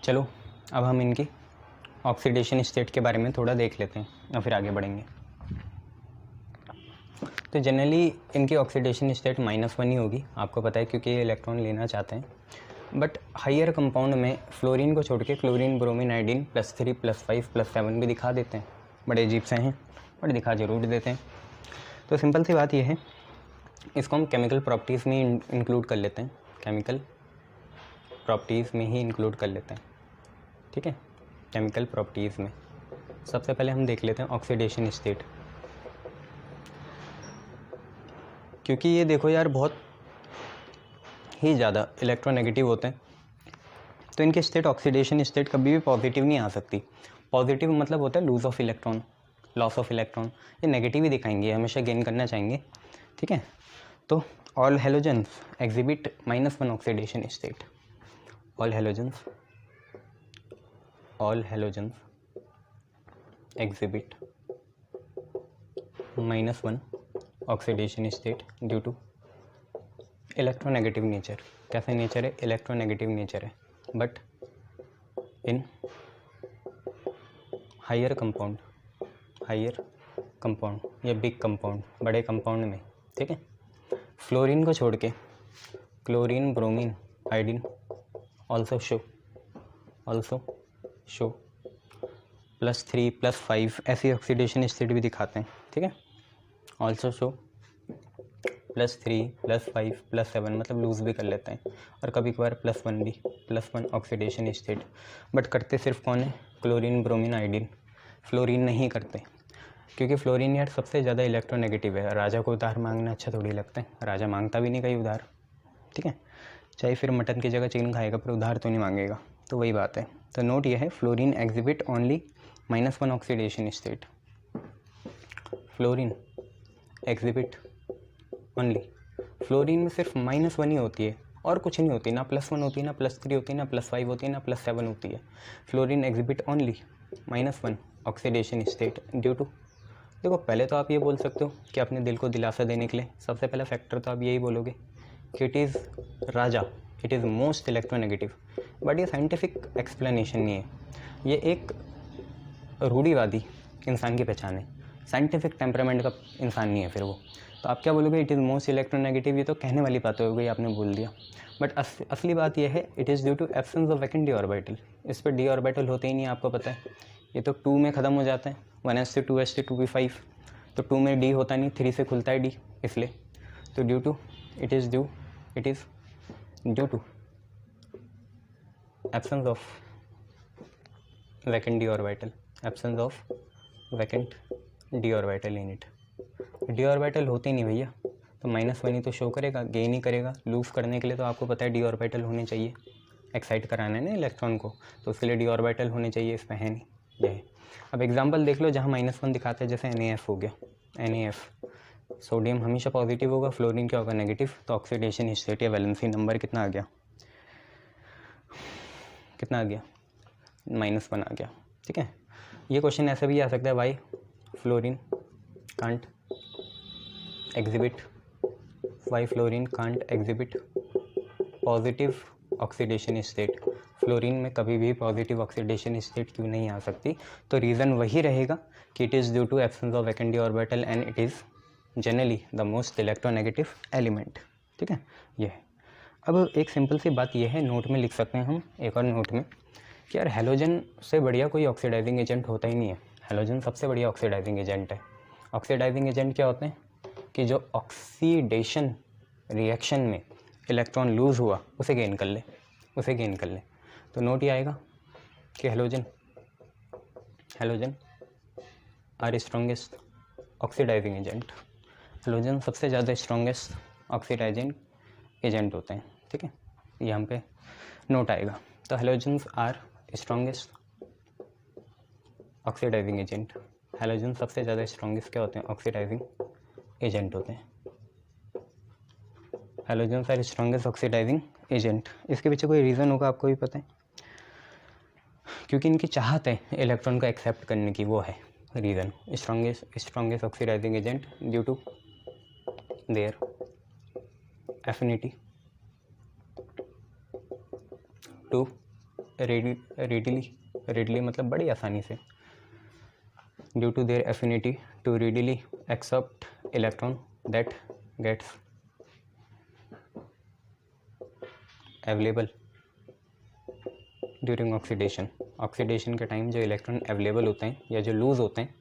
चलो अब हम इनकी ऑक्सीडेशन स्टेट के बारे में थोड़ा देख लेते हैं और फिर आगे बढ़ेंगे। तो जनरली इनकी ऑक्सीडेशन स्टेट -1 ही होगी, आपको पता है, क्योंकि ये इलेक्ट्रॉन लेना चाहते हैं। बट हाइयर कंपाउंड में फ्लोरीन को छोड़ के क्लोरीन, ब्रोमीन, आयोडीन +3, +5, +7 भी दिखा देते हैं। बड़े अजीब से हैं बट दिखा जरूर देते हैं। तो सिंपल सी बात यह है, इसको हम केमिकल प्रॉपर्टीज़ में इंक्लूड कर लेते हैं, केमिकल प्रॉपर्टीज़ में ही इंक्लूड कर लेते हैं। ठीक है, केमिकल प्रॉपर्टीज़ में सबसे पहले हम देख लेते हैं ऑक्सीडेशन स्टेट। क्योंकि ये देखो यार बहुत ही ज़्यादा इलेक्ट्रोनेगेटिव होते हैं, तो इनके स्टेट, ऑक्सीडेशन स्टेट कभी भी पॉजिटिव नहीं आ सकती। पॉजिटिव मतलब होता है loose of electron, loss of electron. ये नेगेटिव ही दिखाएंगे, हमेशा गेन करना चाहेंगे। ठीक है, तो all halogens exhibit -1 oxidation state. All halogens exhibit -1 oxidation state due to electronegative nature. कैसे नेचर है? इलेक्ट्रोनेगेटिव नेचर है। बट इन हायर कंपाउंड या बिग कंपाउंड, बड़े कंपाउंड में, ठीक है, फ्लोरीन को छोड़ के chlorine, bromine, iodine also show +3, +5 ऐसी ऑक्सीडेशन स्टेट भी दिखाते हैं। ठीक है, ऑल्सो शो +3, +5, +7 मतलब लूज़ भी कर लेते हैं, और कभी कभार +1 भी, +1 ऑक्सीडेशन स्टेट। बट करते सिर्फ कौन है? Chlorine, bromine, iodine. फ्लोरीन नहीं करते, क्योंकि फ्लोरीन यार सबसे ज़्यादा इलेक्ट्रोनेगेटिव है। राजा को उधार मांगना अच्छा थोड़ी लगता है, राजा मांगता भी नहीं कहीं उधार। ठीक है, चाहे फिर मटन की जगह चिकन खाएगा पर उधार तो नहीं मांगेगा, तो वही बात है। तो नोट ये है, fluorine exhibit only -1 oxidation state. Fluorine exhibit only, fluorine में सिर्फ -1 ही होती है और कुछ नहीं होती, ना +1 होती है, ना +3 होती है, ना +5 होती है, ना +7 होती है। Fluorine exhibit only -1 oxidation state due to, देखो पहले तो आप ये बोल सकते हो कि अपने दिल को दिलासा देने के लिए सबसे पहला फैक्टर तो आप यही बोलोगे कि it is Raja, it is most electronegative. But ये साइंटिफिक एक्सप्लेनेशन नहीं है, ये एक रूढ़िवादी इंसान की पहचान है। साइंटिफिक टेम्परामेंट का इंसान नहीं है फिर वो। तो आप क्या बोलोगे? It is most electronegative. ये तो कहने वाली बात हो गई, आपने बोल दिया। बट असली बात यह है, it is due to absence of vacant d orbital. इस पर डी ऑर्बिटल होते ही नहीं, आपको पता है। ये तो 2 में ख़त्म हो जाता है, 1s से 2s से 2p5। तो 2 में डी होता नहीं, 3 से खुलता है डी, इसलिए। तो due to it is due to absence of vacant d orbital, absence of vacant d orbital in it. D orbital होते ही नहीं भैया, तो -1 ही तो शो करेगा, गेन ही करेगा। लूज़ करने के लिए तो आपको पता है डी ऑर्बिटल होने चाहिए, एक्साइट कराना है ना इलेक्ट्रॉन को, तो उसके लिए डी ऑर्बिटल होने चाहिए। इस पर है नहीं, ये है। अब एग्जांपल देख लो जहाँ -1 दिखाते हैं, जैसे NaF हो गया। NaF, सोडियम हमेशा पॉजिटिव होगा, फ्लोरीन क्या होगा? नेगेटिव। तो ऑक्सीडेशन स्टेट या वैलेंसी नंबर कितना आ गया? -1 आ गया। ठीक है, ये क्वेश्चन ऐसे भी आ सकता है, why fluorine can't exhibit positive oxidation state. Fluorine में कभी भी पॉजिटिव ऑक्सीडेशन स्टेट क्यों नहीं आ सकती? तो रीज़न वही रहेगा कि it is due to absence of vacant d orbital and it is generally the most electronegative element. ठीक है, ये है। अब एक सिंपल सी बात यह है, नोट में लिख सकते हैं हम, एक और नोट में, कि यार हेलोजन से बढ़िया कोई ऑक्सीडाइजिंग एजेंट होता ही नहीं है। हेलोजन सबसे बढ़िया ऑक्सीडाइजिंग एजेंट है। ऑक्सीडाइजिंग एजेंट क्या होते हैं? कि जो ऑक्सीडेशन रिएक्शन में इलेक्ट्रॉन लूज़ हुआ उसे गेन कर ले। तो नोट ये आएगा कि halogen are strongest oxidizing agent. Halogen सबसे ज़्यादा स्ट्रॉन्गेस्ट ऑक्सीडाइजिंग एजेंट होते हैं। ठीक है, यहाँ पे नोट आएगा। तो halogens are strongest oxidizing agent. Halogen सबसे ज़्यादा स्ट्रॉन्गेस्ट क्या होते हैं? ऑक्सीडाइजिंग एजेंट होते हैं। Halogens are strongest oxidizing agent. इसके पीछे कोई रीज़न होगा, आपको भी पता है, क्योंकि इनकी चाहत है इलेक्ट्रॉन को एक्सेप्ट करने की, वो है reason. Strongest oxidizing agent due to their affinity to readily मतलब बड़ी आसानी से, due to their affinity to readily accept electron that gets available during oxidation. Oxidation के टाइम जो इलेक्ट्रॉन अवेलेबल होते हैं या जो लूज़ होते हैं,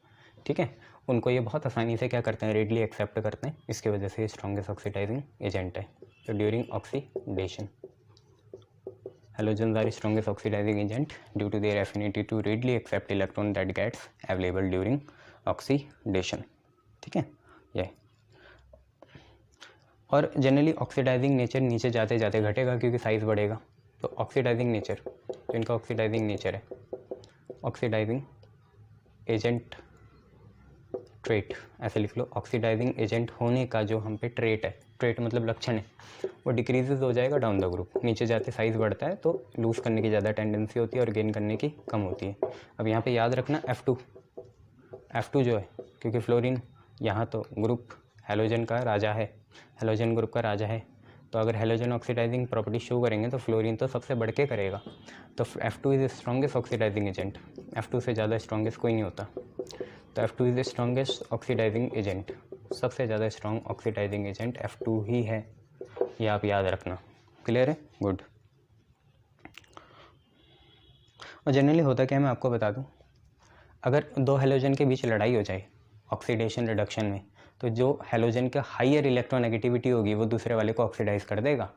ठीक है, उनको ये बहुत आसानी से क्या करते हैं, रेडली एक्सेप्ट करते हैं, इसकी वजह से स्ट्रॉन्गेस्ट ऑक्सीडाइजिंग एजेंट है. तो during oxidation halogens are strongest oxidizing agent due to their affinity to readily accept electron that gets available during oxidation. ठीक है ये. और जनरली ऑक्सीडाइजिंग नेचर नीचे जाते जाते घटेगा क्योंकि साइज़ बढ़ेगा. तो ऑक्सीडाइजिंग नेचर, तो इनका ऑक्सीडाइजिंग नेचर है, ऑक्सीडाइजिंग एजेंट ट्रेट, ऐसे लिख लो. ऑक्सीडाइजिंग एजेंट होने का जो हम पे ट्रेट है, ट्रेट मतलब लक्षण है, वो डिक्रीजेज हो जाएगा डाउन द ग्रुप. नीचे जाते साइज़ बढ़ता है तो लूज़ करने की ज़्यादा टेंडेंसी होती है और गेन करने की कम होती है. अब यहाँ पे याद रखना F2 जो है, क्योंकि फ्लोरीन यहाँ तो ग्रुप हेलोजन का राजा है, हेलोजन ग्रुप का राजा है, तो अगर हेलोजन ऑक्सीडाइजिंग प्रॉपर्टी शो करेंगे तो फ्लोरीन तो सबसे बढ़ के करेगा. तो F2 is strongest oxidizing agent. F2 से ज़्यादा स्ट्रॉन्गेस्ट कोई नहीं होता. तो F2 is the strongest oxidizing agent. सबसे ज़्यादा स्ट्रॉन्ग ऑक्सीडाइजिंग एजेंट F2 ही है, ये आप याद रखना. क्लियर है? गुड. और जनरली होता क्या है मैं आपको बता दूं, अगर दो हेलोजन के बीच लड़ाई हो जाए ऑक्सीडेशन रिडक्शन में, तो जो हेलोजन का हाईयर इलेक्ट्रोनेगेटिविटी होगी वो दूसरे वाले को ऑक्सीडाइज कर देगा.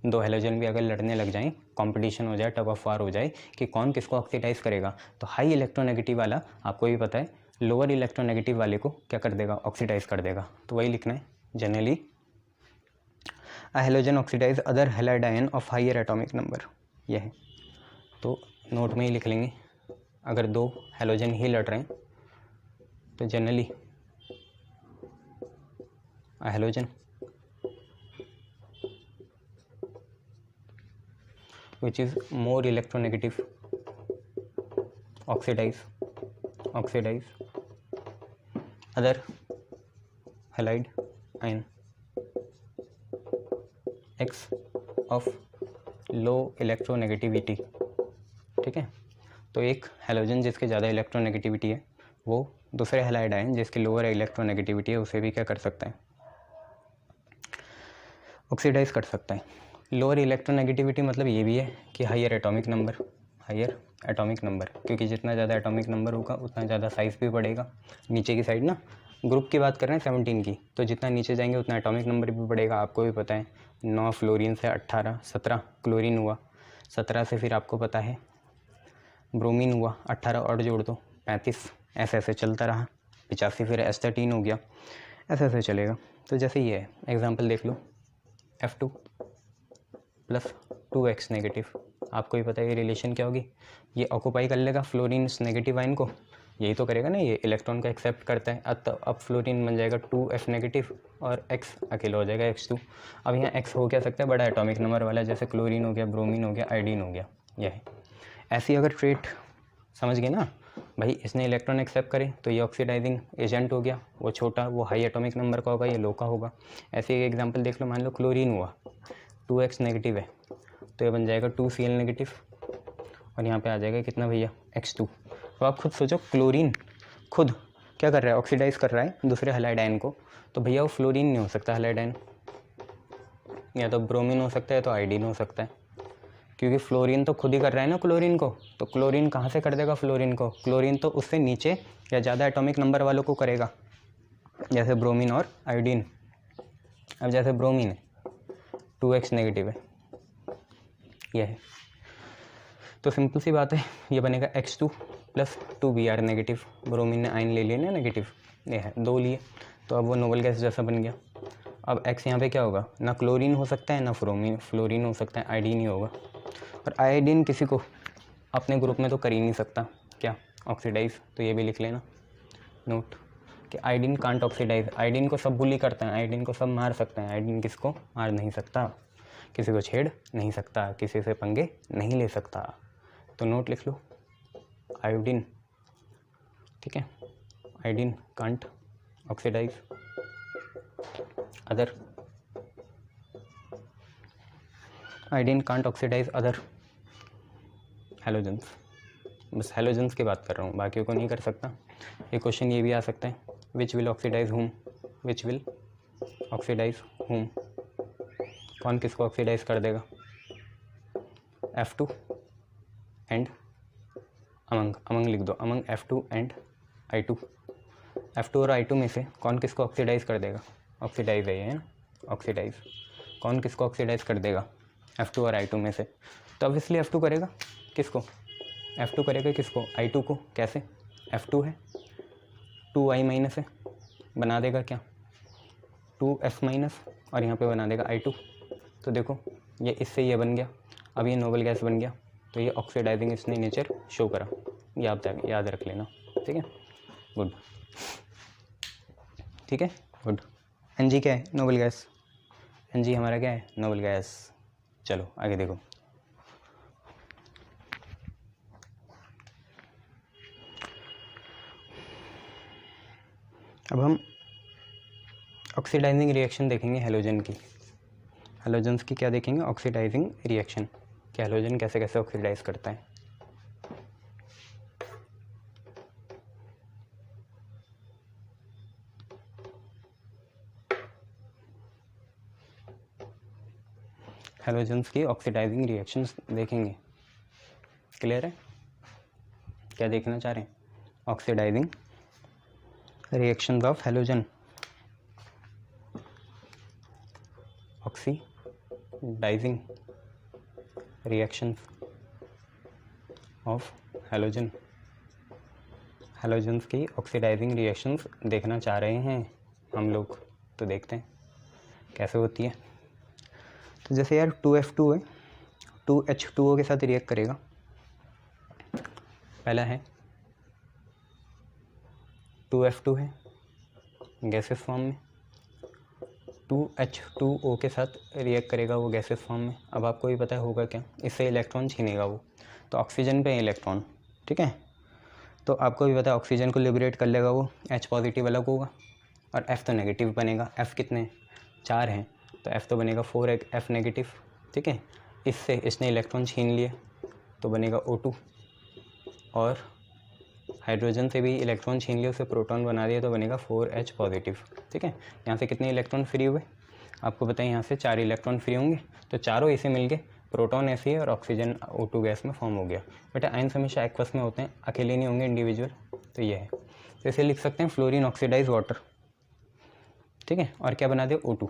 दो हेलोजन भी अगर लड़ने लग जाएं, कंपटीशन हो जाए, टग ऑफ वार हो जाए कि कौन किसको ऑक्सीडाइज करेगा, तो हाई इलेक्ट्रोनेगेटिव वाला, आपको भी पता है, लोअर इलेक्ट्रोनेगेटिव वाले को क्या कर देगा, ऑक्सीडाइज कर देगा. तो वही लिखना है generally, a halogen oxidize other halide ion of higher atomic number. यह है, तो नोट में ही लिख लेंगे. अगर दो हेलोजन ही लड़ रहे हैं तो generally a halogen which is more electronegative oxidize other halide ion X of low electronegativity. ठीक है, तो एक हेलोजन जिसके ज़्यादा इलेक्ट्रोनेगेटिविटी है वो दूसरे हैलाइड आयन जिसकी लोअर इलेक्ट्रोनेगेटिविटी है उसे भी क्या कर सकता है, ऑक्सीडाइज कर सकता है. लोअर इलेक्ट्रोनेगेटिविटी मतलब ये भी है कि हायर एटॉमिक नंबर, क्योंकि जितना ज़्यादा एटॉमिक नंबर होगा उतना ज़्यादा साइज़ भी बढ़ेगा. नीचे की साइड ना, ग्रुप की बात कर रहे हैं 17 की, तो जितना नीचे जाएंगे उतना एटॉमिक नंबर भी बढ़ेगा. आपको भी पता है 9 फ्लोरीन से 17 क्लोरीन हुआ, 17 से फिर आपको पता है ब्रोमीन हुआ, 18 और जोड़ दो 35, ऐसे ऐसे चलता रहा, 85 फिर S13 हो गया, ऐसे ऐसे चलेगा. तो जैसे ये है एग्जाम्पल देख लो, F2 प्लस 2X नेगेटिव, आपको ही पता है ये रिलेशन क्या होगी, ये ऑक्यूपाई कर लेगा फ्लोरीन नेगेटिव आयन को, यही तो करेगा ना, ये इलेक्ट्रॉन को एक्सेप्ट करता है. अब फ्लोरीन बन जाएगा 2F नेगेटिव और X अकेला हो जाएगा X2. अब यहाँ X हो क्या सकता है, बड़ा एटॉमिक नंबर वाला, जैसे क्लोरीन हो गया, ब्रोमीन हो गया, आयोडीन हो गया. यह है ऐसी अगर ट्रेट समझ गए ना भाई, इसने इलेक्ट्रॉन एक्सेप्ट करे तो ये ऑक्सीडाइजिंग एजेंट हो गया, वो छोटा वो हाई एटॉमिक नंबर का होगा, ये लो का होगा. ऐसे एक एग्जांपल देख लो, मान लो क्लोरीन हुआ 2X नेगेटिव है तो ये बन जाएगा 2Cl नेगेटिव और यहाँ पे आ जाएगा कितना भैया, X2. तो आप खुद सोचो, क्लोरीन खुद क्या कर रहा है, ऑक्सीडाइज कर रहा है दूसरे हैलाइड आयन को, तो भैया वो फ्लोरीन नहीं हो सकता हैलाइड आयन, या तो ब्रोमीन हो सकता है तो आयोडीन हो सकता है, क्योंकि फ्लोरीन तो खुद ही कर रहा है ना क्लोरीन को. तो क्लोरीन कहाँ से कर देगा फ्लोरीन को, क्लोरीन तो उससे नीचे या ज़्यादा एटॉमिक नंबर वालों को करेगा, जैसे ब्रोमीन और आयोडीन. अब जैसे ब्रोमीन है 2X नेगेटिव है, यह है, तो सिंपल सी बात है, ये बनेगा X2 plus 2Br negative. Bromine ने आयन ले लिए ना नेगेटिव, ये है 2 लिए, तो अब वो नोबल गैस जैसा बन गया. अब X यहाँ पे क्या होगा, ना क्लोरीन हो सकता है ना फ्लोरीन हो सकता है, आयोडीन ही होगा. और आयोडीन किसी को अपने ग्रुप में तो कर ही नहीं सकता क्या, ऑक्सीडाइज. तो ये भी लिख लेना नोट कि आयोडीन कांट ऑक्सीडाइज. आयोडीन को सब बुली करते हैं, आयोडीन को सब मार सकते हैं, आयोडीन किसको मार नहीं सकता, किसी को छेड़ नहीं सकता, किसी से पंगे नहीं ले सकता. तो नोट लिख लो आयोडीन, ठीक है, iodine can't oxidize other, iodine can't oxidize other halogens, बस हैलोजेंस की बात कर रहा हूँ, बाकियों को नहीं कर सकता। एक क्वेश्चन ये भी आ सकता है, which will oxidize whom, which will oxidize whom, कौन किसको ऑक्सीडाइज कर देगा, F2 एंड अमंग लिख दो, among F2 and I2, F2 और I2 में से कौन किसको ऑक्सीडाइज कर देगा, ऑक्सीडाइज है ये ना, ऑक्सीडाइज, कौन किसको ऑक्सीडाइज कर देगा F2 और I2 में से, तो ऑब्वियसली F2 करेगा, किसको, F2 करेगा किसको, I2 को, कैसे, F2 है 2I माइनस है, बना देगा क्या 2S माइनस, और यहाँ पे बना देगा I2, तो देखो ये इससे ये बन गया, अब ये नोबल गैस बन गया, तो ये ऑक्सीडाइजिंग इसने नेचर शो करा, ये आप याद रख लेना, ठीक है, गुड, ठीक है, गुड। Ng क्या है, नोबल गैस, Ng हमारा क्या है, नोबल गैस। चलो आगे देखो, अब हम ऑक्सीडाइजिंग रिएक्शन देखेंगे हैलोजन की, हैलोजेंस की क्या देखेंगे, ऑक्सीडाइजिंग रिएक्शन, कि हैलोजन कैसे कैसे ऑक्सीडाइज करता है। हैलोजेंस की ऑक्सीडाइजिंग रिएक्शंस देखेंगे, क्लियर है, क्या देखना चाह रहे हैं, oxidizing reactions of halogen, oxidizing reactions of halogen, halogens की ऑक्सीडाइजिंग रिएक्शंस देखना चाह रहे हैं हम लोग, तो देखते हैं कैसे होती है। तो जैसे यार 2F2 है, 2H2O के साथ रिएक्ट करेगा, पहला है 2F2 है गैसेस फॉर्म में, 2H2O के साथ रिएक्ट करेगा वो गैसेस फॉर्म में। अब आपको भी पता होगा क्या, इससे इलेक्ट्रॉन छीनेगा वो, तो ऑक्सीजन पे इलेक्ट्रॉन, ठीक है, तो आपको भी पता है ऑक्सीजन को लिबरेट कर लेगा वो, H पॉजिटिव अलग होगा और F तो नेगेटिव बनेगा, F कितने 4 हैं, तो F तो बनेगा 4 F नेगेटिव, ठीक है, इससे इसने इलेक्ट्रॉन छीन लिए तो बनेगा O2, और हाइड्रोजन से भी इलेक्ट्रॉन छीन लिए, उसे प्रोटॉन बना दिया तो बनेगा 4H पॉजिटिव, ठीक है। यहाँ से कितने इलेक्ट्रॉन फ्री हुए, आपको बताएं यहाँ से 4 इलेक्ट्रॉन फ्री होंगे, तो चारों ऐसे मिलके प्रोटॉन ऐसे और ऑक्सीजन O2 गैस में फॉर्म हो गया। बेटा आयंस हमेशा एक्वस में होते हैं, अकेले नहीं होंगे इंडिविजुअल, तो ये है, तो इसे लिख सकते हैं फ्लोरीन ऑक्सीडाइज वाटर, ठीक है, और क्या बना दिया O2,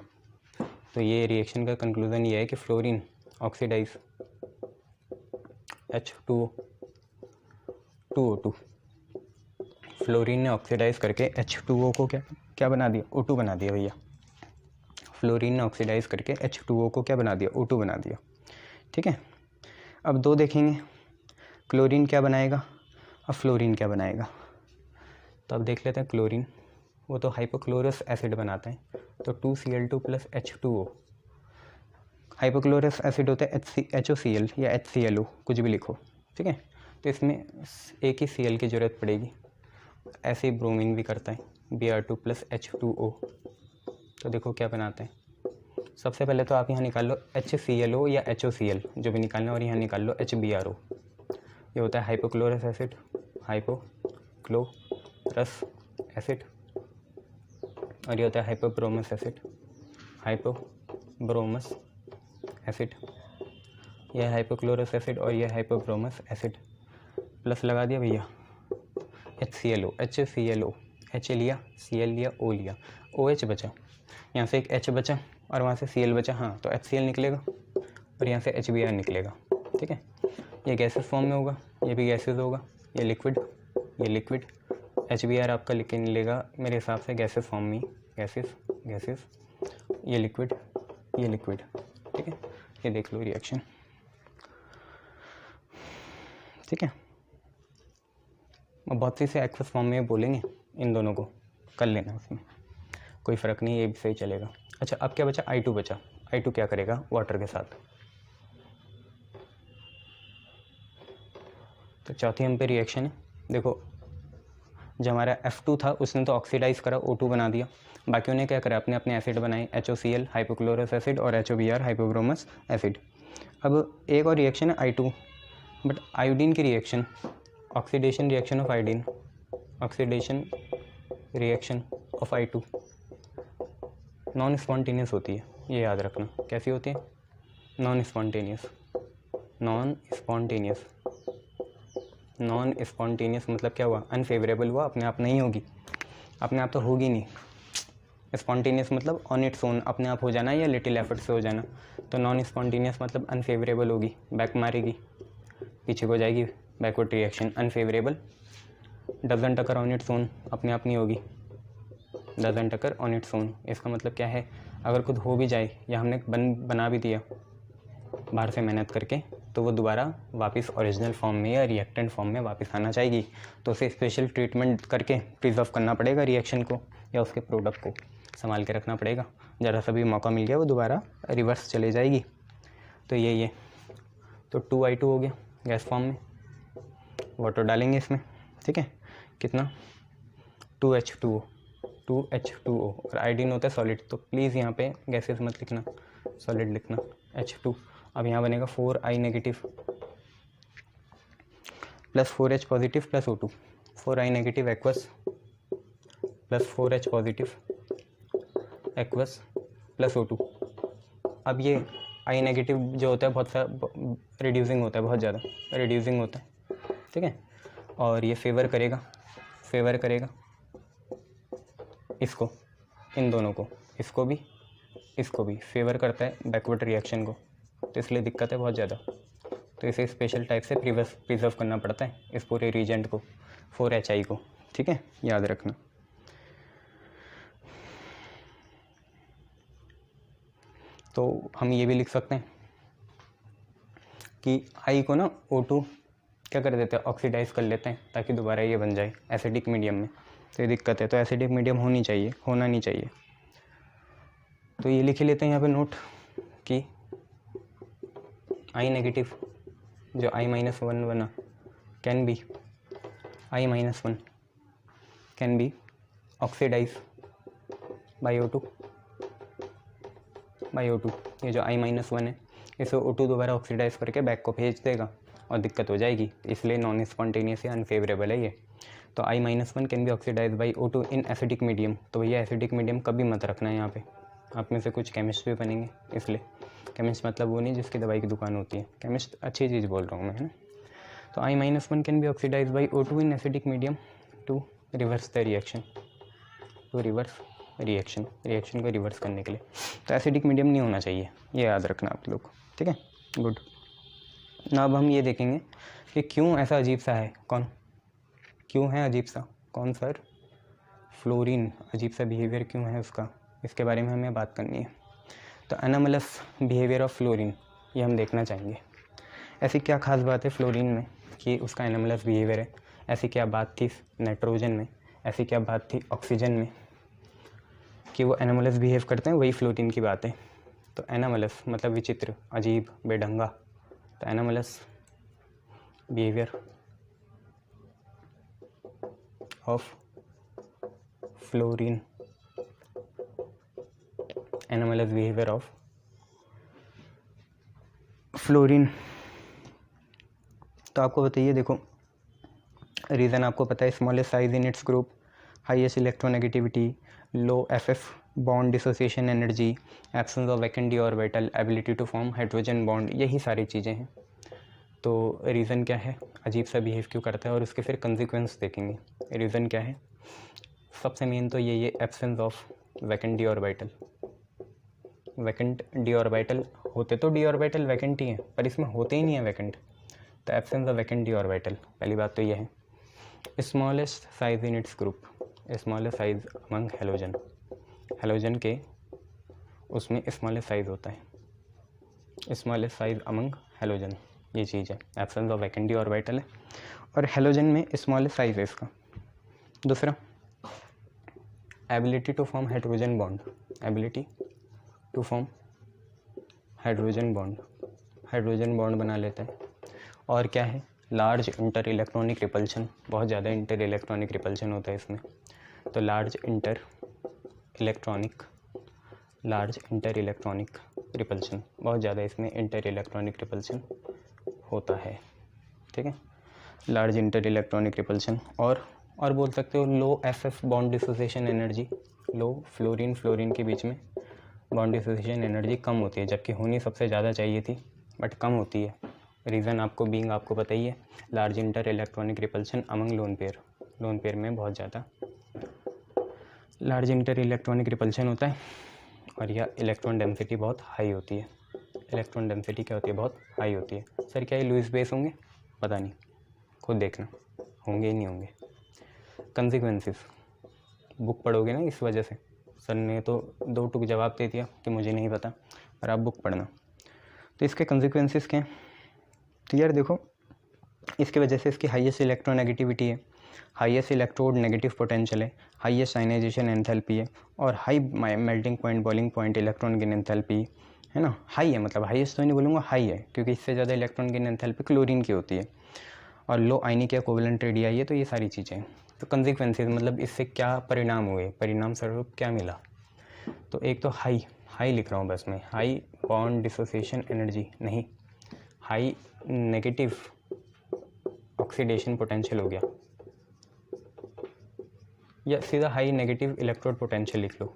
तो ये रिएक्शन का कंक्लूजन ये है कि fluorine oxidize H2O 2O2, fluorine ने ऑक्सीडाइज करके H2O को क्या बना दिया, O2 बना दिया भैया, फ्लोरीन ने ऑक्सीडाइज करके H2O को क्या बना दिया, O2 बना दिया, ठीक है। अब दो देखेंगे, क्लोरीन क्या बनाएगा और फ्लोरीन क्या बनाएगा, तो अब देख लेते हैं क्लोरीन, वो तो हाइपोक्लोरस एसिड बनाता है, तो 2Cl2 + H2O, हाइपोक्लोरस एसिड होता है HOCl या HClO, कुछ भी लिखो, ठीक है, तो इसमें एक ही Cl की ज़रूरत पड़ेगी, ऐसे ही ब्रोमीन भी करता है Br2 + H2O, तो देखो क्या बनाते हैं, सबसे पहले तो आप यहाँ निकाल लो HClO या HOCl जो भी निकालना, और यहाँ निकाल लो HBRO, ये होता है हाइपोक्लोरस एसिड, हाइपोक्लोरस एसिड, और ये होता है हाइपोब्रोमस एसिड, हाइपोब्रोमस एसिड, यह हाइपोक्लोरस एसिड और यह हाइपोब्रोमस एसिड, प्लस लगा दिया भैया HClO, H लिया, Cl लिया, O लिया, OH बचा, यहाँ से एक H बचा और वहाँ से Cl बचा, हाँ तो HCl निकलेगा और यहाँ से HBr निकलेगा, ठीक है, ये गैसेस फॉर्म में होगा, ये भी गैसेस होगा, ये लिक्विड, HBr आपका निकलेगा मेरे हिसाब से गैसेस फॉर्म में, गैसेस, ये लिक्विड, ठीक है, ये देख लो रिएक्शन, ठीक है। बहुत सी से एक्वस फॉर्म में बोलेंगे, इन दोनों को कर लेना, उसमें कोई फ़र्क नहीं, ये भी सही चलेगा। अच्छा अब क्या बचा, I2 बचा, I2 क्या करेगा वाटर के साथ, तो चौथी हम पे रिएक्शन है, देखो जो हमारा F2 था उसने तो ऑक्सीडाइज करा, O2 बना दिया, बाकियों ने क्या करा, अपने अपने एसिड बनाए, HOCl हाइपोक्लोरस एसिड और HBr हाइपोब्रोमस एसिड। अब एक और रिएक्शन है I2, बट आयोडीन की reaction, oxidation reaction of iodine, oxidation reaction of I2 non spontaneous होती है, ये याद रखना। कैसी होती है? Non spontaneous. Non spontaneous, non spontaneous मतलब क्या हुआ? अनफेवरेबल हुआ, अपने आप नहीं होगी, अपने आप तो होगी नहीं। स्पॉन्टेनियस मतलब ऑन इट्स ओन, अपने आप हो जाना या लिटिल एफर्ट से हो जाना। तो नॉन स्पॉन्टेनियस मतलब अनफेवरेबल होगी, बैक मारेगी, पीछे को जाएगी, backward reaction. Unfavourable, doesn't occur on its own, अपने आप नहीं होगी, doesn't occur on its own. इसका मतलब क्या है? अगर खुद हो भी जाए या हमने बना भी दिया बाहर से मेहनत करके, तो वो दोबारा वापस ओरिजिनल फॉर्म में या रिएक्टेंट फॉर्म में वापस आना चाहिए। तो उसे स्पेशल ट्रीटमेंट करके प्रिजर्व करना पड़ेगा रिएक्शन को या उसके प्रोडक्ट को संभाल के रखना पड़ेगा। ज़रा सा भी मौका मिल गया वो दोबारा रिवर्स चले जाएगी। तो ये तो 2I2 हो गया गैस फॉर्म में, वाटर डालेंगे इसमें, ठीक है। कितना? 2H2O, 2H2O। और आयोडीन होता है सॉलिड, तो प्लीज़ यहाँ पे गैसेस मत लिखना, सॉलिड लिखना, H2। अब यहाँ बनेगा 4I negative plus 4H positive plus O2, 4I negative aqueous plus 4H positive aqueous plus O2। अब ये I नेगेटिव जो होता है बहुत सा रिड्यूसिंग होता है, बहुत ज़्यादा रिड्यूसिंग होता है, ठीक है। और ये फेवर करेगा इसको, इन दोनों को, इसको भी फेवर करता है बैकवर्ड रिएक्शन को, तो इसलिए दिक्कत है बहुत ज़्यादा। तो इसे स्पेशल टाइप से प्रिजर्व करना पड़ता है इस पूरे रीजेंट को, 4HI को, ठीक है, याद रखना। तो हम ये भी लिख सकते हैं कि I को ना O2 क्या कर देते हैं? ऑक्सीडाइज कर लेते हैं ताकि दोबारा ये बन जाए एसिडिक मीडियम में। तो ये दिक्कत है, तो एसिडिक मीडियम होना नहीं चाहिए। तो ये लिख लेते हैं यहाँ पे नोट कि I नेगेटिव जो I-1 बना can be I-1 can be oxidize by O2 ये जो I-1 है इसे O2 दोबारा ऑक्सीडाइज करके बैक को भेज देगा और दिक्कत हो जाएगी, इसलिए नॉन स्पॉन्टेनियस या अनफेवरेबल है ये। तो I-1 can be oxidize by O2 in acidic medium. तो भैया एसिडिक मीडियम कभी मत रखना है यहाँ पे, आप में से कुछ केमिस्ट भी बनेंगे, इसलिए केमिस्ट मतलब वो नहीं जिसकी दवाई की दुकान होती है, केमिस्ट अच्छी चीज़ बोल रहा हूँ मैं, है ना। तो I-1 can be oxidize by O2 in acidic medium to reverse the reaction, reaction को रिवर्स करने के लिए। तो एसिडिक मीडियम नहीं होना चाहिए, ये याद रखना आप लोग, ठीक है, गुड। ना अब हम ये देखेंगे कि क्यों ऐसा अजीब सा है, क्यों है अजीब सा, कौन सर? फ्लोरीन, अजीब सा बिहेवियर क्यों है उसका, इसके बारे में हमें बात करनी है। तो एनामलस बिहेवियर ऑफ फ्लोरीन ये हम देखना चाहेंगे। ऐसी क्या खास बात है फ्लोरीन में कि उसका एनामलस बिहेवियर है? ऐसी क्या बात थी नाइट्रोजन में, ऐसी क्या बात थी ऑक्सीजन में कि वो एनामलस बिहेव करते हैं? वही फ्लोरीन की बात है। तो एनामलस मतलब विचित्र, अजीब, बेढंगा। तो anomalous behaviour of fluorine, anomalous behaviour of fluorine. तो आपको बताइए, देखो रीज़न आपको पता है, smallest size in its group, highest electronegativity, low FF bond dissociation energy, absence of vacant d orbital, ability to form hydrogen bond, यही सारी चीज़ें हैं। तो रीज़न क्या है, अजीब सा बिहेव क्यों करता है, और उसके फिर कंसिक्वेंस देखेंगे। रीज़न क्या है? सबसे मेन तो ये absence of vacant d orbital. Vacant d orbital होते तो डी ऑर्बिटल वैकेंट ही है, पर इसमें होते ही नहीं है वैकेंट। तो absence of vacant d orbital, पहली बात तो ये है। Smallest size in its group, smallest size among halogen, halogen के उसमें स्मॉलेस्ट साइज होता है, स्मॉलेस्ट साइज अमंग हेलोजन, ये चीज़ है। Absence of vacant d orbital है और हेलोजन में स्मॉलेस्ट साइज है इसका। दूसरा, ability to form hydrogen bond, ability to form hydrogen bond बना लेता है। और क्या है? लार्ज इंटर इलेक्ट्रॉनिक रिपल्शन, बहुत ज़्यादा इंटर इलेक्ट्रॉनिक रिपल्शन होता है इसमें। तो लार्ज इंटर इलेक्ट्रॉनिक रिपल्शन, बहुत ज़्यादा इसमें इंटर इलेक्ट्रॉनिक रिपल्शन होता है। ठीक है, लार्ज इंटर इलेक्ट्रॉनिक रिपल्शन। और बोल सकते हो लो एफएफ बॉन्ड डिसोसिएशन एनर्जी, लो फ्लोरीन के बीच में बॉन्ड डिसोसिएशन एनर्जी कम होती है, जबकि होनी सबसे ज़्यादा चाहिए थी बट कम होती है। रीज़न आपको पता ही है, large inter electronic repulsion among lone pair में बहुत ज़्यादा लार्ज इंटर इलेक्ट्रॉनिक रिपल्शन होता है, और यह इलेक्ट्रॉन डेंसिटी बहुत हाई होती है। इलेक्ट्रॉन डेंसिटी क्या होती है, बहुत हाई होती है। सर क्या ये लुईस बेस होंगे, पता नहीं, खुद देखना, होंगे ही नहीं होंगे। कंसिक्वेंसेस बुक पढ़ोगे ना, इस वजह से सर ने तो 2 टुक जवाब दे दिया कि मुझे नहीं पता, पर आप बुक पढ़ना। तो इसके कंसिक्वेंसेस क्या हैं, तो यार देखो, इसकी वजह से इसकी हाईएस्ट इलेक्ट्रोनेगेटिविटी है, हाईएस्ट इलेक्ट्रोड नेगेटिव पोटेंशियल है, हाईएस्ट आयनाइजेशन एंथैल्पी है, और high melting point boiling point electron gain enthalpy है ना, हाई है, मतलब हाईएस्ट तो नहीं बोलूँगा, हाई है, क्योंकि इससे ज़्यादा इलेक्ट्रॉन गेन एंथैल्पी क्लोरीन की होती है, और लो आयनिक या कोवेलेंट रेडियाई है। तो ये सारी चीज़ें। तो कंसिक्वेंसेस मतलब इससे क्या परिणाम हुए, परिणाम स्वरूप क्या मिला, तो एक तो हाई लिख रहा हूँ बस मैं, हाई बॉन्ड डिसोसिएशन एनर्जी नहीं, हाई नेगेटिव ऑक्सीडेशन पोटेंशियल हो गया, या सीधा हाई नेगेटिव इलेक्ट्रोड पोटेंशियल लिख लो।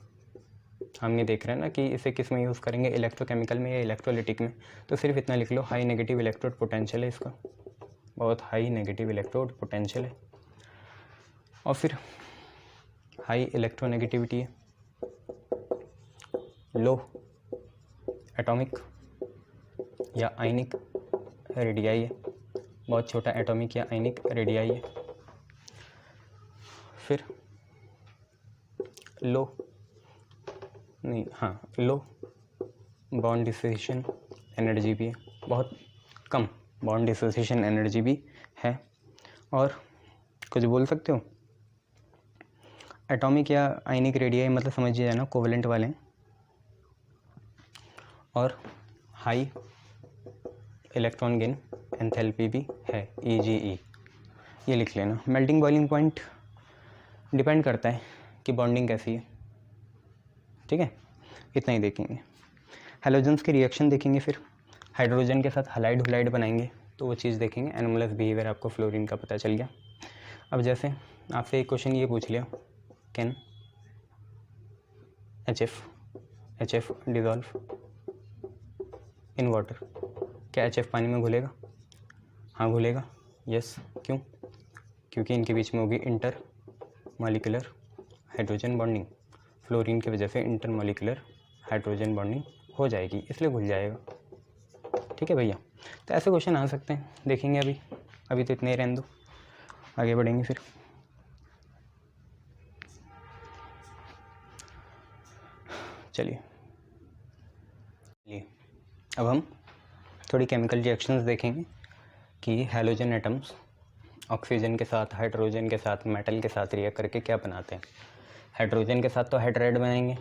हम ये देख रहे हैं ना कि इसे किस में यूज़ करेंगे, इलेक्ट्रोकेमिकल में या इलेक्ट्रोलिटिक में, तो सिर्फ इतना लिख लो, हाई नेगेटिव इलेक्ट्रोड पोटेंशियल है इसका, बहुत हाई नेगेटिव इलेक्ट्रोड पोटेंशियल है। और फिर हाई इलेक्ट्रोनेगेटिविटी है, लो एटॉमिक या आयनिक रेडियाई है, बहुत छोटा एटॉमिक या आयनिक रेडियाई है। फिर लो बॉन्ड डिसोसिएशन एनर्जी भी है, बहुत कम बॉन्ड डिसोसिएशन एनर्जी भी है। और कुछ बोल सकते हो, एटॉमिक या आयनिक रेडियाई मतलब समझिए जाना कोवेलेंट वाले हैं, और हाई इलेक्ट्रॉन गेन एंथैल्पी भी है, EGE, ये लिख लेना। मेल्टिंग बॉइलिंग पॉइंट डिपेंड करता है कि बॉन्डिंग कैसी है, ठीक है, इतना ही देखेंगे। हैलोजेंस के रिएक्शन देखेंगे, फिर हाइड्रोजन के साथ हलाइड बनाएंगे, तो वो चीज़ देखेंगे। एनोमलस बिहेवियर आपको फ्लोरीन का पता चल गया। अब जैसे आपसे एक क्वेश्चन ये पूछ लिया, can HF dissolve in water, क्या HF पानी में घुलेगा, हाँ घुलेगा, यस, क्यों, क्योंकि इनके बीच में होगी inter molecular hydrogen bonding, fluorine की वजह से इंटर मॉलिक्यूलर हाइड्रोजन बॉन्डिंग हो जाएगी, इसलिए घुल जाएगा, ठीक है भैया। तो ऐसे क्वेश्चन आ सकते हैं, देखेंगे। अभी तो इतने ही रहने दो, आगे बढ़ेंगे फिर। चलिए अब हम थोड़ी केमिकल रिएक्शंस देखेंगे कि हैलोजन एटम्स ऑक्सीजन के साथ, हाइड्रोजन के साथ, मेटल के साथ रिएक्ट करके क्या बनाते हैं। हाइड्रोजन के साथ तो हाइड्राइड बनाएंगे,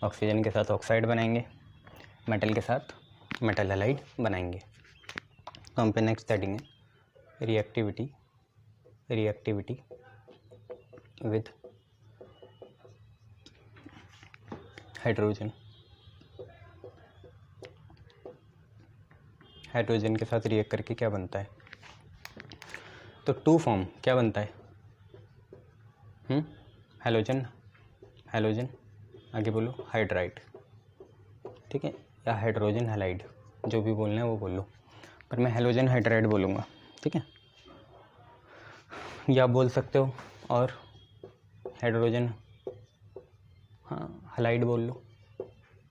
ऑक्सीजन के साथ ऑक्साइड बनाएंगे, मेटल के साथ मेटल हैलाइड बनाएंगे। तो हम पे नेक्स्ट हेडिंग है रिएक्टिविटी विद हाइड्रोजन के साथ रिएक्ट करके क्या बनता है। तो 2 फॉर्म क्या बनता है, हैलोजन, आगे बोलो हाइड्राइड, ठीक है, या हाइड्रोजन हैलाइड, जो भी बोलना है वो बोल लो, पर मैं हैलोजन हाइड्राइड बोलूँगा, ठीक है। या बोल सकते हो और हाइड्रोजन हैलाइड बोल लो,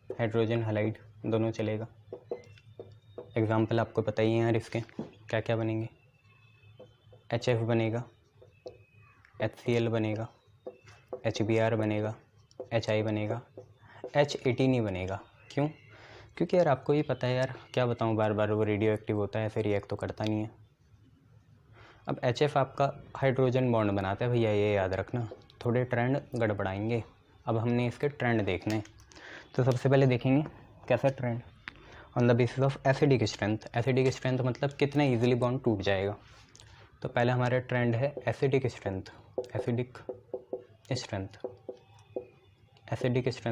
हाइड्रोजन हैलाइड दोनों चलेगा। एग्जाम्पल आपको पता ही है यार, इसके क्या क्या बनेंगे, HF बनेगा, HCl बनेगा, HBr बनेगा, HI बनेगा, H18 नहीं बनेगा। क्यों, क्योंकि यार आपको ही पता है यार, क्या बताऊँ बार बार, वो रेडियो एक्टिव होता है, ऐसे रिएक्ट तो करता नहीं है। अब HF आपका हाइड्रोजन बॉन्ड बनाता है भैया, ये याद रखना, थोड़े ट्रेंड गड़बड़ाएंगे। अब हमने इसके ट्रेंड देखने हैं, तो सबसे पहले देखेंगे कैसा trend, on the basis of acidic strength मतलब कितना ईजिली बॉन्ड टूट जाएगा। तो पहले हमारा ट्रेंड है एसिडिक स्ट्रेंथ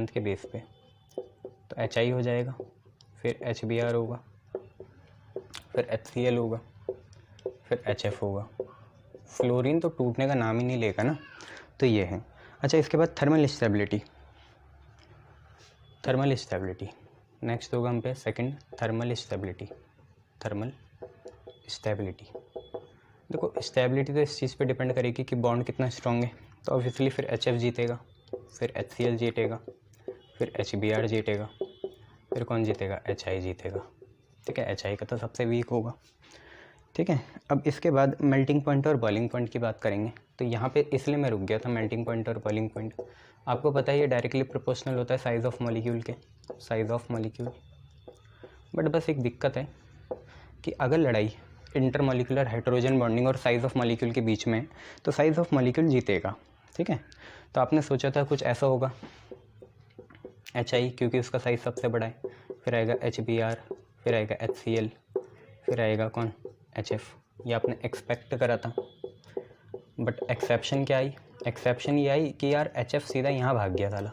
के बेस पे, तो HI हो जाएगा, फिर HBr होगा, फिर HCl होगा, फिर HF होगा। फ्लोरीन तो टूटने का नाम ही नहीं लेगा ना, तो ये है। अच्छा, इसके बाद thermal stability. Thermal stability next होगा हम पे second, thermal stability. Thermal stability, देखो स्टेबिलिटी तो इस चीज़ पे डिपेंड करेगी कि बॉन्ड कितना स्ट्रॉन्ग है, तो ऑब्वियसली फिर HF जीतेगा, फिर HCl जीतेगा, फिर HBr जीतेगा, फिर कौन जीतेगा, HI जीतेगा। ठीक है, HI का तो सबसे वीक होगा। ठीक है, अब इसके बाद मेल्टिंग पॉइंट और बॉइलिंग पॉइंट की बात करेंगे। तो यहाँ पे इसलिए मैं रुक गया था, मेल्टिंग पॉइंट और बॉइलिंग पॉइंट आपको पता है ये डायरेक्टली प्रोपोर्शनल होता है साइज़ ऑफ मॉलिक्यूल के, साइज़ ऑफ मॉलिक्यूल। बट बस एक दिक्कत है कि अगर लड़ाई इंटरमॉलिक्यूलर हाइड्रोजन बॉन्डिंग और साइज़ ऑफ मॉलिक्यूल के बीच में है, तो साइज़ ऑफ मॉलिक्यूल जीतेगा। ठीक है, तो आपने सोचा था कुछ ऐसा होगा, HI क्योंकि उसका साइज़ सबसे बड़ा है, फिर आएगा HBr, फिर आएगा HCl, फिर आएगा कौन, HF। ये आपने एक्सपेक्ट करा था। बट एक्सेप्शन क्या आई, एक्सेप्शन ये आई कि यार HF सीधा यहाँ भाग गया साला,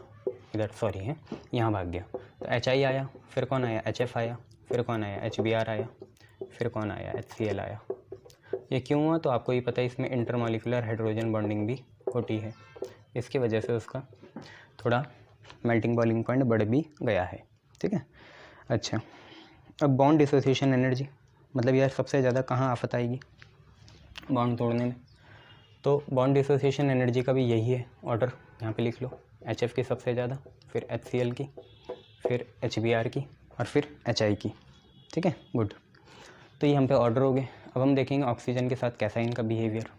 इधर सॉरी है, यहाँ भाग गया। तो HI आया, फिर कौन आया, HF आया, फिर कौन आया, HBr आया, फिर कौन आया, HCl आया। ये क्यों हुआ, तो आपको ये पता है इसमें इंटरमॉलिक्यूलर हाइड्रोजन बॉन्डिंग भी होती है, इसकी वजह से उसका थोड़ा मेल्टिंग बॉइलिंग पॉइंट बढ़ भी गया है। ठीक है, अच्छा अब बॉन्ड डिसोसिएशन एनर्जी, मतलब यार सबसे ज़्यादा कहाँ आफत आएगी बॉन्ड तोड़ने में, तो बॉन्ड डिसोसिएशन एनर्जी का भी यही है ऑर्डर, यहाँ पे लिख लो, HF की सबसे ज़्यादा, फिर HCl की, फिर HBr की, और फिर HI की। ठीक है, गुड, तो ये हम पे ऑर्डर हो गए। अब हम देखेंगे ऑक्सीजन के साथ कैसा है इनका बिहेवियर,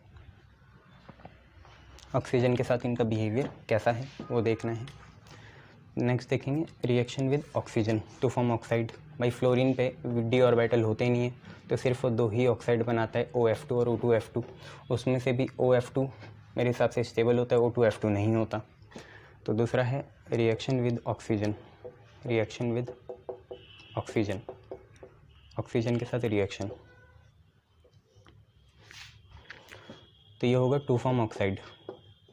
ऑक्सीजन के साथ इनका बिहेवियर कैसा है वो देखना है। नेक्स्ट देखेंगे reaction with oxygen to form oxide. भाई फ्लोरीन पे डी ऑर्बिटल होते ही नहीं है, तो सिर्फ वो दो ही ऑक्साइड बनाता है, OF2 और O2F2। उसमें से भी OF2 मेरे हिसाब से स्टेबल होता है, O2F2 नहीं होता। तो दूसरा है reaction with oxygen, reaction with oxygen, oxygen के साथ रिएक्शन, तो ये होगा टू फॉर्म ऑक्साइड,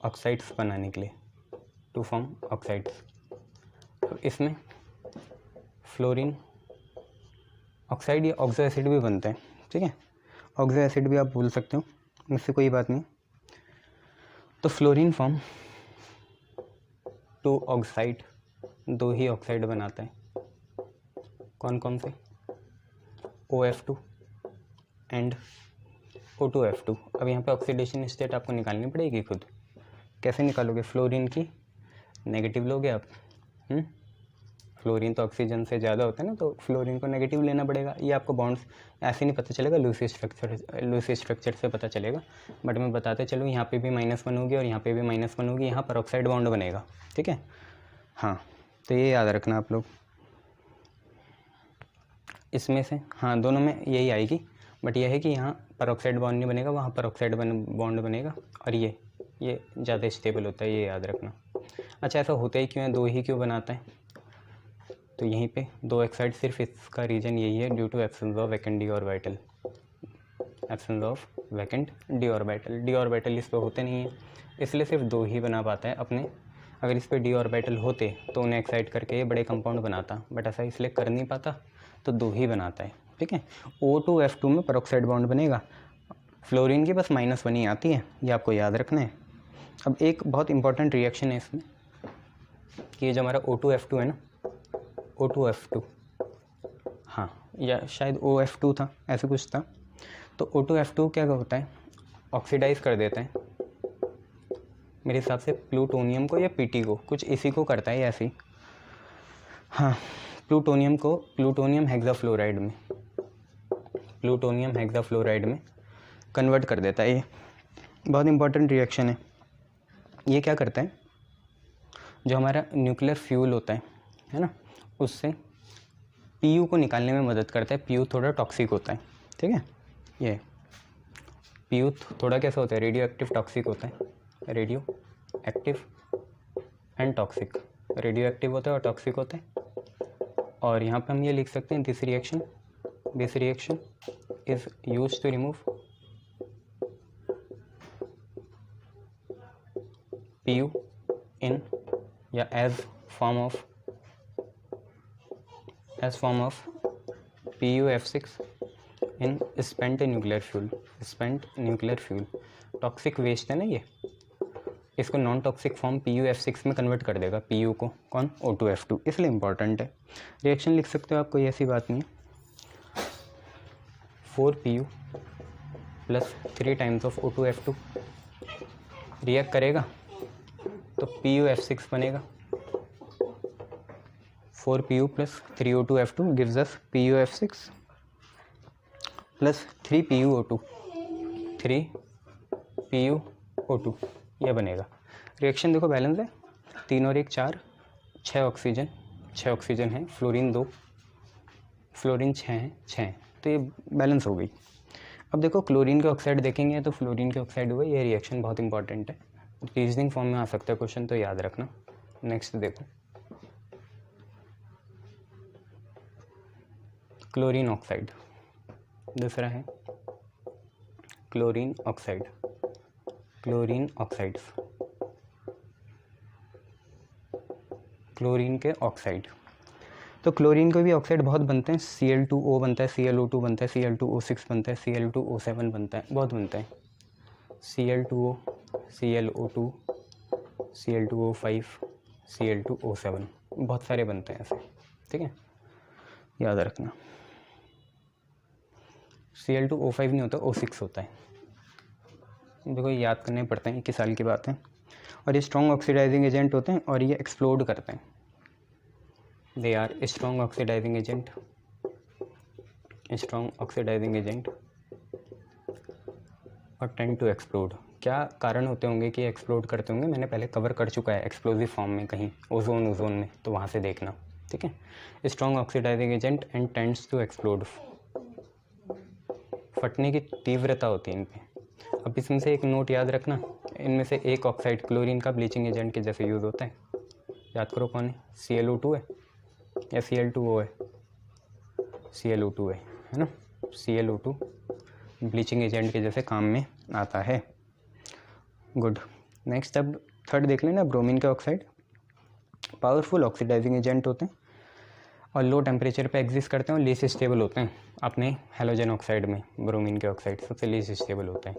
ऑक्साइड्स बनाने के लिए, टू फॉर्म ऑक्साइड्स। तो इसमें फ्लोरीन ऑक्साइड या ऑक्सो एसिड भी बनते हैं। ठीक है, ऑक्सो एसिड भी आप बोल सकते हो, इससे कोई बात नहीं। तो फ्लोरीन फॉर्म टू ऑक्साइड, दो ही ऑक्साइड बनाता है, कौन कौन से, OF2 एंड O2F2। अब यहाँ पे ऑक्सीडेशन स्टेट आपको निकालनी पड़ेगी खुद, कैसे निकालोगे, फ्लोरीन की नेगेटिव लोगे आप, फ्लोरीन तो ऑक्सीजन से ज़्यादा होता है ना, तो फ्लोरीन को नेगेटिव लेना पड़ेगा। ये आपको बॉन्ड्स ऐसे नहीं पता चलेगा, लूसी स्ट्रक्चर से पता चलेगा, बट मैं बताते चलूँ, यहाँ पे भी -1 होगी और यहाँ पे भी -1 होगी, यहाँ पर ऑक्साइड बॉन्ड बनेगा। ठीक है, हाँ, तो ये याद रखना आप लोग, इसमें से हाँ दोनों में यही आएगी, बट यह है कि यहाँ पर ऑक्साइड बॉन्ड नहीं बनेगा, वहाँ पर ऑक्साइड बॉन्ड बनेगा, और ये ज़्यादा स्टेबल होता है, ये याद रखना। अच्छा, ऐसा होता ही क्यों है, दो ही क्यों बनाता है, तो यहीं पे दो ऑक्साइड, सिर्फ इसका रीज़न यही है, due to absence of vacant d orbital, absence of vacant d orbital. D orbital इस पर होते नहीं है, इसलिए सिर्फ दो ही बना पाता है अपने, अगर इस पर डी ऑर्बिटल होते तो उन्हें एक्साइड करके ये बड़े कंपाउंड बनाता, बट ऐसा इसलिए कर नहीं पाता, तो दो ही बनाता है। ठीक है, O2F2 में पेरोक्साइड बॉन्ड बनेगा, फ्लोरीन की बस -1 ही आती है, ये आपको याद रखना है। अब एक बहुत इंपॉर्टेंट रिएक्शन है इसमें कि ये जो हमारा O2F2 है ना, O2F2, हाँ, या शायद OF2 था, ऐसे कुछ था, तो O2F2 क्या होता है, ऑक्सीडाइज कर देता है मेरे हिसाब से प्लूटोनियम को या PT को, कुछ इसी को करता है ऐसे ही, हाँ, प्लूटोनियम हेक्साफ्लोराइड में, प्लूटोनियम हेक्साफ्लोराइड में कन्वर्ट कर देता है। ये बहुत इंपॉर्टेंट रिएक्शन है। ये क्या करता है, जो हमारा न्यूक्लियर फ्यूल होता है ना, उससे PU को निकालने में मदद करता है। PU थोड़ा टॉक्सिक होता है, ठीक है, ये PU थोड़ा कैसा होता है, रेडियो एक्टिव टॉक्सिक होता है, radio active and toxic, radio active होता है और टॉक्सिक होता है। और यहाँ पे हम ये लिख सकते हैं, this reaction is used to remove PU in या as form of PuF6 in spent nuclear fuel। Spent nuclear fuel, toxic waste है ना ये, इसको नॉन टॉक्सिक फॉर्म PuF6 में कन्वर्ट कर देगा, Pu को कौन, O2F2, इसलिए इंपॉर्टेंट है। रिएक्शन लिख सकते हो आप, कोई ऐसी बात नहीं है। 4Pu plus 3 times of O2F2 react करेगा तो PuF6 बनेगा। 4Pu plus 3O2F2 gives us PuF6 plus 3PuO2, 3PuO2 यह बनेगा। रिएक्शन देखो बैलेंस है, 3 और 1 4, 6 ऑक्सीजन है, फ्लोरीन 2, फ्लोरीन 6 है, 6, तो ये बैलेंस हो गई। अब देखो क्लोरीन के ऑक्साइड देखेंगे तो फ्लोरीन के ऑक्साइड हुआ, ये रिएक्शन बहुत इंपॉर्टेंट है, रीजनिंग फॉर्म में आ सकता है क्वेश्चन, तो याद रखना। नेक्स्ट देखो क्लोरीन ऑक्साइड, दूसरा है chlorine oxide, chlorine oxides, chlorine के ऑक्साइड। तो क्लोरीन के भी ऑक्साइड बहुत बनते हैं, Cl2O बनता है, ClO2 बनता है, Cl2O6 बनता है, Cl2O7 बनता है, बहुत बनता है, Cl2O, ClO2, Cl2O5, Cl2O7, बहुत सारे बनते हैं ऐसे, ठीक है, याद रखना। Cl2O5 नहीं होता, O6 होता है, देखो याद करने पड़ते हैं, 21 साल की बात है। और ये स्ट्रॉन्ग ऑक्सीडाइजिंग एजेंट होते हैं और ये एक्सप्लोड करते हैं, they are strong oxidising agent, strong oxidising agent और टेंड टू एक्सप्लोड। क्या कारण होते होंगे कि एक्सप्लोड करते होंगे, मैंने पहले कवर कर चुका है एक्सप्लोजिव फॉर्म में कहीं, ओजोन में, तो वहाँ से देखना, ठीक है। Strong oxidising agent and tends to explode, फटने की तीव्रता होती है इन पे। अब इसमें से एक नोट याद रखना, इनमें से एक ऑक्साइड क्लोरीन का ब्लीचिंग एजेंट के जैसे यूज़ होता है, याद करो कौन है, ClO2 है या Cl2O है, ClO2 है ना, ClO2 ब्लीचिंग एजेंट के जैसे काम में आता है। गुड, नेक्स्ट अब थर्ड देख लेना, ब्रोमीन के ऑक्साइड, पावरफुल ऑक्सीडाइजिंग एजेंट होते हैं और लो टेम्परेचर पे एग्जिस्ट करते हैं और लीस्ट स्टेबल होते हैं अपने हेलोजन ऑक्साइड में। ब्रोमीन के ऑक्साइड सबसे लीस्ट स्टेबल होते हैं,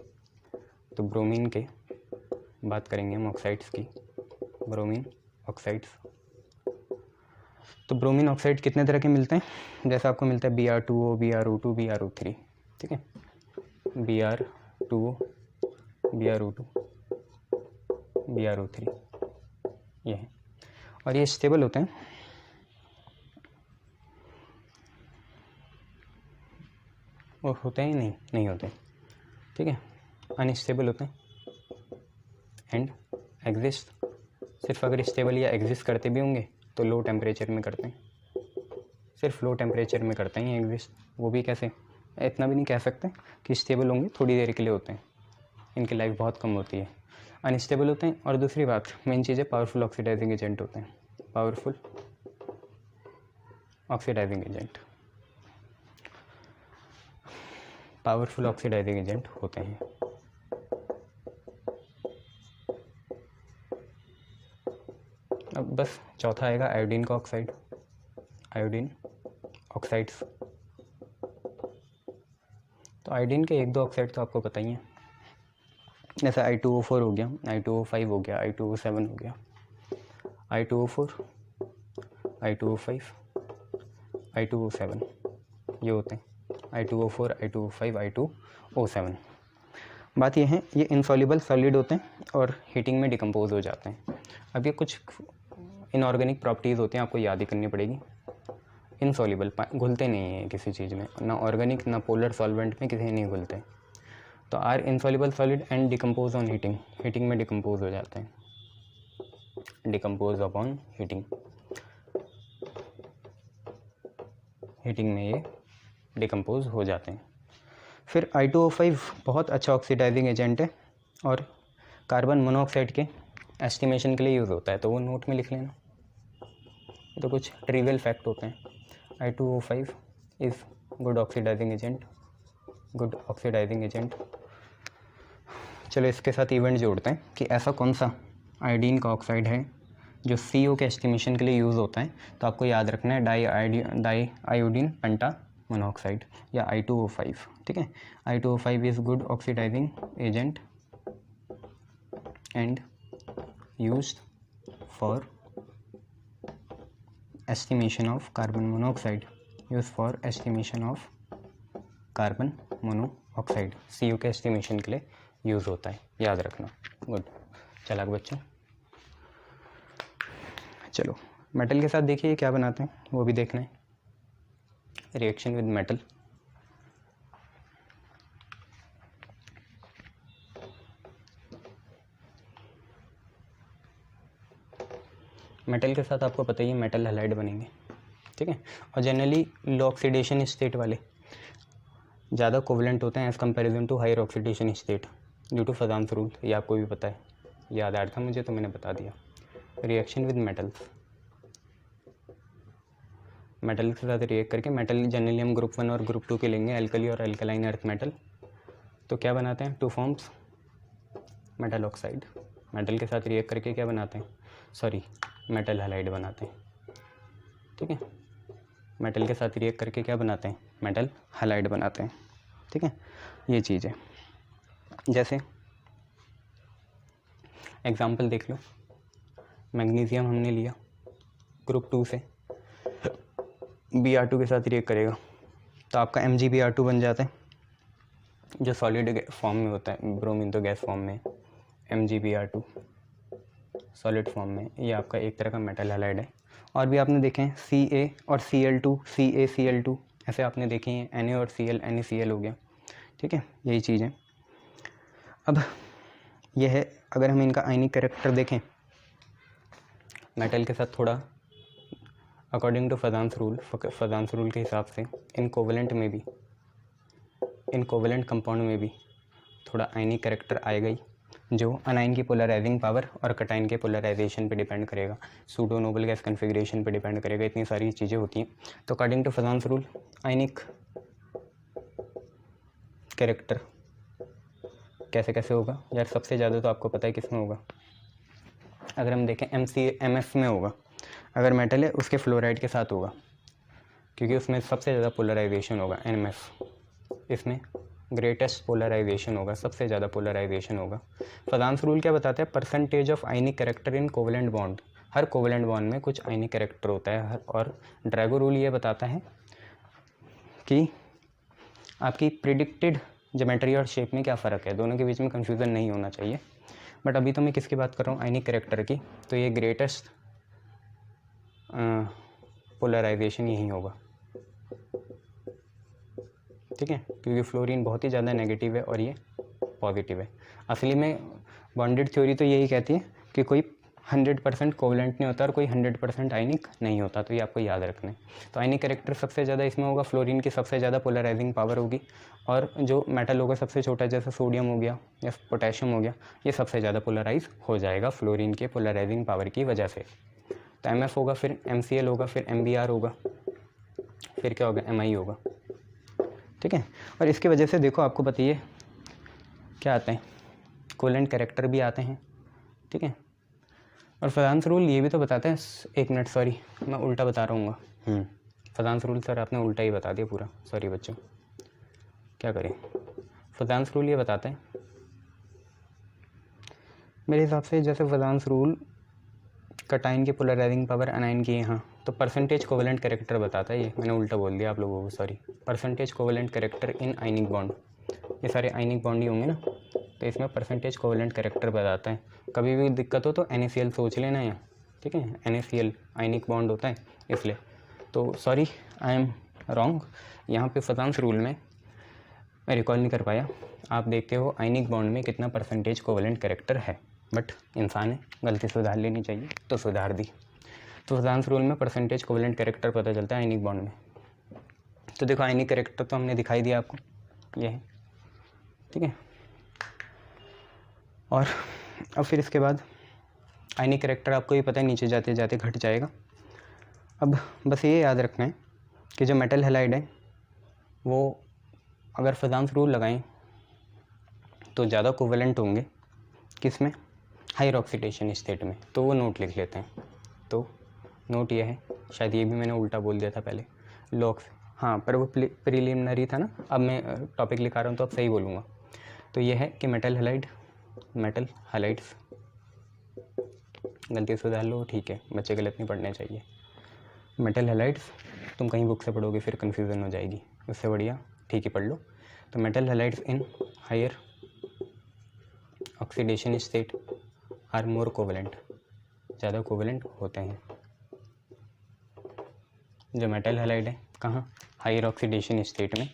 तो ब्रोमीन के बात करेंगे हम ऑक्साइड्स की, ब्रोमीन ऑक्साइड्स। तो ब्रोमीन ऑक्साइड कितने तरह के मिलते हैं, जैसा आपको मिलता है Br2O, BrO2, BrO3, ठीक है, Br2O, BrO2, BrO3 ये है, और ये स्टेबल होते हैं, और होते हैं नहीं होते, ठीक है, अनस्टेबल होते हैं एंड एग्जिस्ट, सिर्फ अगर स्टेबल या एग्जिस्ट करते भी होंगे तो लो टेम्परेचर में करते हैं, सिर्फ लो टेम्परेचर में करते हैं ये एग्जिस्ट, वो भी कैसे, इतना भी नहीं कह सकते कि स्टेबल होंगे, थोड़ी देर के लिए होते हैं, इनकी लाइफ बहुत कम होती है, अनस्टेबल होते हैं। और दूसरी बात मेन चीज़ है, पावरफुल ऑक्सीडाइजिंग एजेंट होते हैं, powerful oxidising agent, powerful oxidising agent होते हैं। अब बस चौथा आएगा आयोडीन का ऑक्साइड, आयोडीन ऑक्साइड्स। तो आयोडीन के 1-2 ऑक्साइड तो आपको पता ही है, जैसे I2O4 हो गया, I2O5 हो गया, I2O7 हो गया, I2O4, I2O5, I2O7 ये होते हैं, I2O4, I2O5, I2O7। बात ये है, ये इनसॉल्युबल सॉलिड होते हैं और हीटिंग में डिकम्पोज हो जाते हैं। अब ये कुछ इनऑर्गेनिक प्रॉपर्टीज़ होती हैं, आपको याद ही करनी पड़ेगी। इनसॉल्युबल, घुलते नहीं हैं किसी चीज़ में, ना ऑर्गेनिक ना पोलर सॉल्वेंट में किसी नहीं घुलते, तो are insoluble solid and decompose on heating, heating में डिकम्पोज हो जाते हैं, डिकम्पोज अपॉन हीटिंग, हीटिंग में ये डिकम्पोज हो जाते हैं। फिर I2O5 बहुत अच्छा ऑक्सीडाइजिंग एजेंट है और कार्बन मोनोऑक्साइड के एस्टिमेशन के लिए यूज़ होता है, तो वो नोट में लिख लेना, तो कुछ ट्रिवियल फैक्ट होते हैं। I2O5 is good oxidising agent, good oxidising agent. चलो इसके साथ इवेंट जोड़ते हैं कि ऐसा कौन सा आयोडीन का ऑक्साइड है जो CO के एस्टिमेशन के लिए यूज़ होता है, तो आपको याद रखना है डाई आयोडीन पेंटा मोनोऑक्साइड या I2O5, ठीक है। I2O5 is good oxidising agent and used for estimation of carbon monoxide, use for estimation of carbon monoxide, CO के एस्टिमेशन के लिए यूज़ होता है, याद रखना। गुड, चलाक बच्चों। चलो मेटल के साथ देखिए क्या बनाते हैं, वो भी देखना है। रिएक्शन विद मेटल, मेटल के साथ आपको पता ही है मेटल हैलाइड बनेंगे, ठीक है। और जनरली लो ऑक्सीडेशन स्टेट वाले ज़्यादा कोवलेंट होते हैं as comparison to higher oxidation state due to Fajans rule, ये आपको भी पता है, याद आ रहा था मुझे तो मैंने बता दिया। रिएक्शन विद मेटल्स, मेटल के साथ रिएक्ट करके, मेटल जनरली हम ग्रुप 1 और ग्रुप 2 के लेंगे, एल्कली और एल्कलाइन अर्थ मेटल, तो क्या बनाते हैं, 2 फॉर्म्स मेटल ऑक्साइड। मेटल के साथ रिएक्ट करके क्या बनाते हैं, सॉरी मेटल हैलाइड बनाते हैं, ठीक है। मेटल के साथ रिएक्ट करके क्या बनाते हैं, मेटल हैलाइड बनाते हैं, ठीक है। ये चीज़ है। जैसे एग्जांपल देख लो, मैग्नीशियम हमने लिया ग्रुप 2 से, Br2 के साथ रिएक्ट करेगा तो आपका MgBr2 बन जाता है, जो सॉलिड फॉर्म में होता है, ब्रोमीन तो गैस फॉर्म में, MgBr2 सॉलिड फॉर्म में, ये आपका एक तरह का मेटल हैलाइड है। और भी आपने देखे हैं Ca और Cl2, CaCl2, ऐसे आपने देखे हैं, Na और Cl, NaCl हो गया, ठीक है। यही चीज़ है। अब यह है, अगर हम इनका आयनिक कैरेक्टर देखें मेटल के साथ, थोड़ा अकॉर्डिंग टू फजान्स रूल के हिसाब से इन कोवलेंट में भी, इन कोवलेंट कंपाउंड में भी थोड़ा आयनिक कैरेक्टर आएगा ही, जो अनाइन की पोलराइजिंग पावर और कटाइन के पोलराइजेशन पे डिपेंड करेगा, सूडो नोबल गैस कन्फिग्रेशन पे डिपेंड करेगा, इतनी सारी चीज़ें होती हैं। तो according to Fajans rule ionic character कैसे कैसे होगा यार, सबसे ज़्यादा तो आपको पता है किस में होगा, अगर हम देखें MF में होगा, अगर मेटल है उसके फ्लोराइड के साथ होगा, क्योंकि उसमें सबसे ज़्यादा पोलराइजेशन होगा NMF, इसमें ग्रेटेस्ट पोलराइजेशन होगा, सबसे ज़्यादा पोलराइजेशन होगा। फजान्स रूल क्या बताता है, percentage of ionic character in covalent bond, her covalent bond में कुछ आयनिक कैरेक्टर होता है और ड्रैगो रूल ये बताता है कि आपकी प्रिडिक्टेड ज्योमेट्री और शेप में क्या फ़र्क है, दोनों के बीच में कन्फ्यूज़न नहीं होना चाहिए। बट अभी तो मैं किसकी बात कर रहा हूँ, आयनिक कैरेक्टर की, तो ये ग्रेटेस्ट पोलराइजेशन यही होगा, ठीक है, क्योंकि फ्लोरीन बहुत ही ज़्यादा नेगेटिव है और ये पॉजिटिव है। असली में बॉन्डेड थ्योरी तो यही कहती है कि कोई 100% कोवलेंट नहीं होता और कोई 100% आयनिक नहीं होता, तो ये आपको याद रखना है। तो आयनिक कैरेक्टर सबसे ज़्यादा इसमें होगा, फ्लोरीन की सबसे ज़्यादा पोलराइजिंग पावर होगी, और जो मेटल होगा सबसे छोटा, जैसे सोडियम हो गया या पोटेशियम हो गया, ये सबसे ज़्यादा पोलराइज हो जाएगा फ्लोरीन के पोलराइजिंग पावर की वजह से। तो MF होगा, फिर MCl होगा, फिर MBr होगा, फिर क्या होगा, Mi होगा, ठीक है। और इसकी वजह से देखो आपको बताइए क्या आते हैं, कोवलेंट कैरेक्टर भी आते हैं, ठीक है। और फजान्स रूल ये भी तो बताता है, एक मिनट सॉरी मैं उल्टा बता रहा हूँ, फजान्स रूल सर आपने उल्टा ही बता दिया पूरा, सॉरी बच्चों, क्या करें। फजान्स रूल ये बताता है मेरे हिसाब से, जैसे फजान्स रूल कटाइन की पोलराइजिंग पावर अनाइन की यहाँ, तो परसेंटेज कोवलेंट कैरेक्टर बताता है, ये मैंने उल्टा बोल दिया आप लोगों को, sorry. Percentage covalent character in ionic bond, ये सारे आयनिक बॉन्ड ही होंगे ना, तो इसमें परसेंटेज कोवलेंट कैरेक्टर बताता है। कभी भी दिक्कत हो तो NaCl सोच लेना यहाँ, ठीक है, NaCl आयनिक बॉन्ड होता है इसलिए, तो सॉरी आई एम रॉन्ग, यहाँ पे फजान्स रूल में मैं रिकॉल नहीं कर पाया। आप देखते हो आयनिक बॉन्ड में कितना परसेंटेज कोवलेंट कैरेक्टर है, बट इंसान है, गलती सुधार लेनी चाहिए तो सुधार दी। तो फजान्स रूल में परसेंटेज कोवलेंट कैरेक्टर पता चलता है आयनिक बॉन्ड में। तो देखो आयनिक कैरेक्टर तो हमने दिखाई दिया आपको, ये है, ठीक है। और अब फिर इसके बाद आयनिक कैरेक्टर आपको ही पता है नीचे जाते जाते घट जाएगा। अब बस ये याद रखना है कि जो मेटल हैलाइड है वो अगर फजान्स रूल लगाएं तो ज़्यादा कोवलेंट होंगे, किस में, हायर ऑक्सीडेशन स्टेट में, तो वो नोट लिख लेते हैं। तो नोट ये है, शायद ये भी मैंने उल्टा बोल दिया था पहले, लो हाँ पर वो प्रीलिमिनरी था ना, अब मैं टॉपिक लिखा रहा हूँ तो अब सही बोलूँगा। तो ये है कि मेटल हैलाइड्स, गलती सुधार लो, ठीक है, बच्चे गलत नहीं पढ़ने चाहिए। मेटल हैलाइड्स तुम कहीं बुक से पढ़ोगे फिर कन्फ्यूज़न हो जाएगी, उससे बढ़िया ठीक ही पढ़ लो। तो metal halides in higher oxidation state are more covalent, ज़्यादा कोवेलेंट होते हैं। जो मेटल हैलाइड है कहाँ, हायर ऑक्सीडेशन स्टेट में,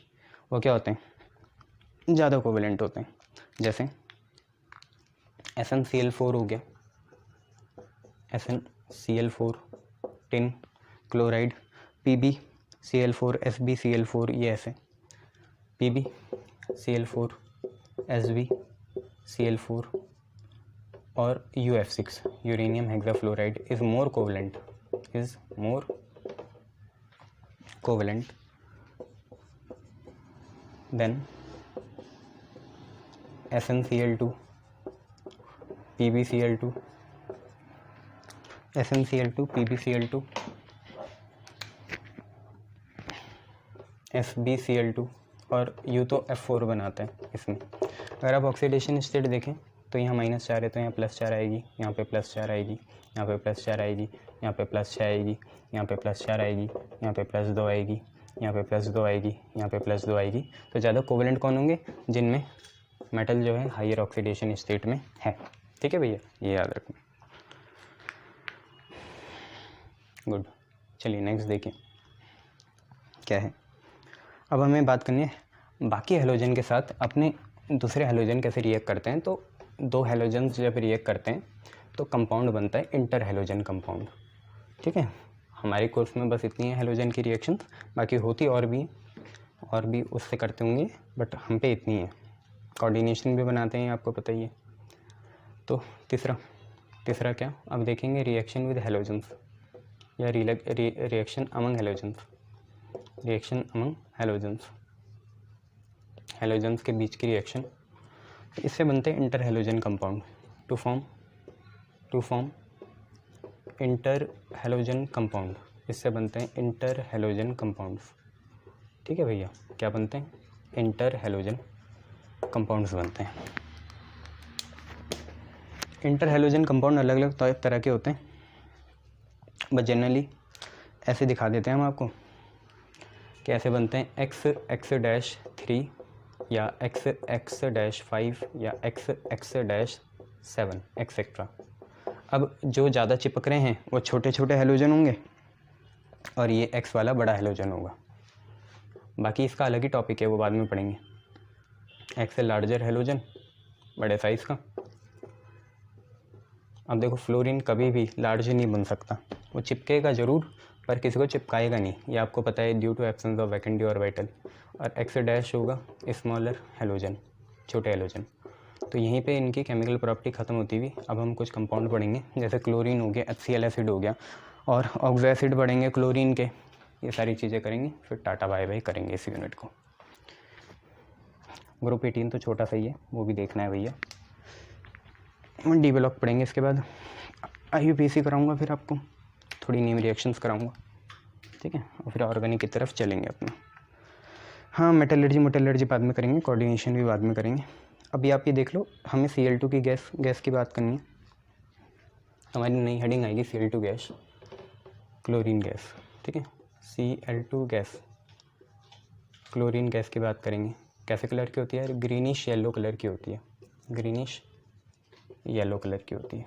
वो क्या होते हैं, ज़्यादा कोवेलेंट होते हैं। जैसे SnCl4 हो गया, SnCl4, tin chloride, PbCl4, SbCl4, ये ऐसे PbCl4, SbCl4 और UF6 uranium hexafluoride is more covalent than SnCl2, PbCl2, SnCl2, PbCl2, SbCl2 और U तो F4 बनाते हैं इसमें। अगर आप ऑक्सीडेशन स्टेट देखें तो यहाँ -4 है तो यहाँ +4 आएगी, यहाँ पे +4 आएगी, यहाँ पे +4 आएगी, यहाँ पे +6 आएगी, यहाँ पे +4 आएगी, यहाँ पे +2 आएगी, यहाँ पे +2 आएगी, यहाँ पे +2 आएगी। तो ज़्यादा कोवेलेंट कौन होंगे, जिनमें मेटल जो है हायर ऑक्सीडेशन स्टेट में है। ठीक है भैया, ये याद रखना। गुड, चलिए नेक्स्ट देखिए क्या है। अब हमें बात करनी है बाकी हेलोजन के साथ अपने दूसरे हेलोजन कैसे रिएक्ट करते हैं। तो दो हेलोजन जब रिएक्ट करते हैं तो कंपाउंड बनता है इंटर हेलोजन कंपाउंड। ठीक है, हमारे कोर्स में बस इतनी है हेलोजन की रिएक्शन, बाकी होती और भी उससे करते होंगे, बट हम पे इतनी है। कोऑर्डिनेशन भी बनाते हैं, आपको पता ही है। तो तीसरा क्या, अब देखेंगे रिएक्शन विद हेलोजन्स या रिएक्शन अमंग हेलोजन्स, हेलोजन्स के बीच की रिएक्शन। इससे बनते हैं inter halogen compound. To form inter halogen compound, इससे बनते हैं इंटर हेलोजन कंपाउंड्स। ठीक है भैया, क्या बनते हैं, इंटर हेलोजन कंपाउंड्स बनते हैं। इंटर हेलोजन कंपाउंड अलग अलग तरह के होते हैं, बट जनरली ऐसे दिखा देते हैं हम आपको कि ऐसे बनते हैं XX-3 या XX-5 या XX-7 एक्सेट्रा। अब जो ज़्यादा चिपक रहे हैं वो छोटे छोटे हेलोजन होंगे और ये X वाला बड़ा हेलोजन होगा। बाकी इसका अलग ही टॉपिक है, वो बाद में पढ़ेंगे। X लार्जर हेलोजन, बड़े साइज़ का। अब देखो फ्लोरीन कभी भी लार्ज नहीं बन सकता, वो चिपकेगा ज़रूर पर किसी को चिपकाएगा नहीं, ये आपको पता है, due to absence of vacant d orbital. और X- होगा स्मॉलर हेलोजन, छोटे हेलोजन। तो यहीं पे इनकी केमिकल प्रॉपर्टी ख़त्म होती हुई अब हम कुछ कंपाउंड पढ़ेंगे, जैसे क्लोरीन हो गया, HCl एसिड हो गया, और ऑक्सो एसिड पढ़ेंगे क्लोरीन के। ये सारी चीज़ें करेंगे, फिर टाटा बाय बाय करेंगे इस यूनिट को। ग्रुप 18 तो छोटा सा ही है, वो भी देखना है भैया। डी ब्लॉक पढ़ेंगे, इसके बाद IUPAC कराऊंगा, फिर आपको थोड़ी न्यू रिएक्शंस कराऊंगा। ठीक है, और फिर ऑर्गेनिक की तरफ चलेंगे अपना। हाँ, मेटलर्जी बाद में करेंगे, कोऑर्डिनेशन भी बाद में करेंगे। अभी आप ये देख लो, हमें Cl2 की गैस की बात करनी है। हमारी नई हेडिंग आएगी Cl2 गैस, क्लोरीन गैस। ठीक है, Cl2 गैस, क्लोरीन गैस की बात करेंगे। कैसे कलर की होती है, ग्रीनिश येलो कलर की होती है, ग्रीनिश येलो कलर की होती है।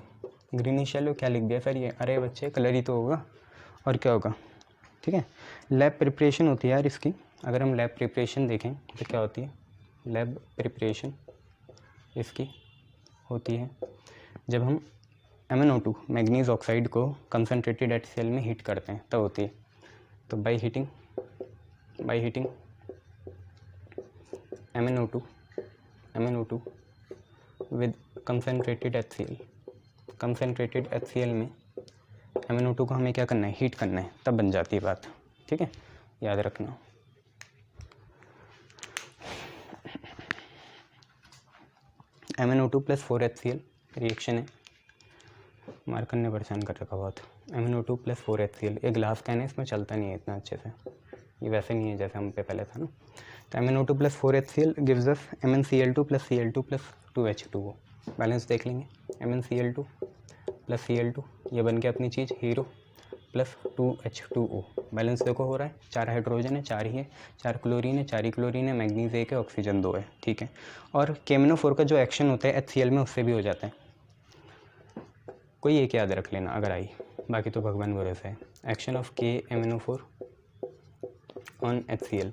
ग्रीनिश येलो क्या लिख दिया सर ये, अरे बच्चे कलर ही तो होगा, और क्या होगा। ठीक है, लैब प्रिपरेशन होती है यार इसकी। अगर हम लैब प्रिपरेशन देखें तो क्या होती है, लैब प्रिपरेशन इसकी होती है जब हम MnO2 मैग्नीज ऑक्साइड को कंसनट्रेटेड HCl में हीट करते हैं तब होती है। तो by heating MnO2 with concentrated HCl में MnO2 को हमें क्या करना है, हीट करना है, तब बन जाती है बात। ठीक है, याद रखना। MnO2 + 4HCl रिएक्शन है, मार्कर ने परेशान कर रखा बहुत। MnO2 + 4HCl, एक ग्लास कैन है, इसमें चलता नहीं है इतना अच्छे से, ये वैसे नहीं है जैसे हम पे पहले था ना। तो MnO2 + 4HCl gives us MnCl2 + Cl2 + 2H2O। Balance देख लेंगे, MnCl2 + Cl2 ये बन के अपनी चीज़ हीरो प्लस 2H2O। बैलेंस देखो हो रहा है, 4 हाइड्रोजन है, 4 ही है, 4 क्लोरीन है, 4 ही क्लोरीन है, मैग्नीज 1 है, ऑक्सीजन 2 है, ठीक है। और KMnO4 का जो एक्शन होता है HCl में उससे भी हो जाता है, कोई एक याद रख लेना अगर आई, बाकी तो भगवान भरोसे है। Action of KMnO4 on HCl।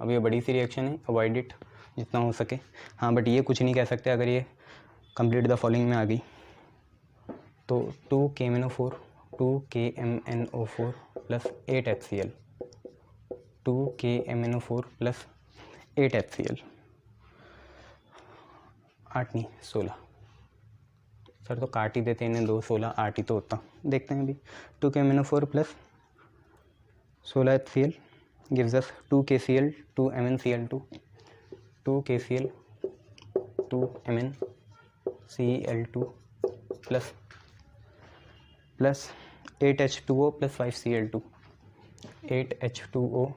अब ये बड़ी सी रिएक्शन है, अवॉइड इट जितना हो सके। हाँ बट ये कुछ नहीं कह सकते अगर ये कंप्लीट द फॉलोइंग में आ गई तो 2 KMnO4 + 8 HCl, 2 KMnO4 + 8 HCl, 8 नहीं 16, सर तो काट ही देते इन्हें, 2 16 8 ही तो होता। देखते हैं अभी, 2 KMnO4 + 16 HCl gives us 2 KCl 2 MnCl2, 2 KCl 2 MnCl2 plus 8H2O + 5Cl2, 8H2O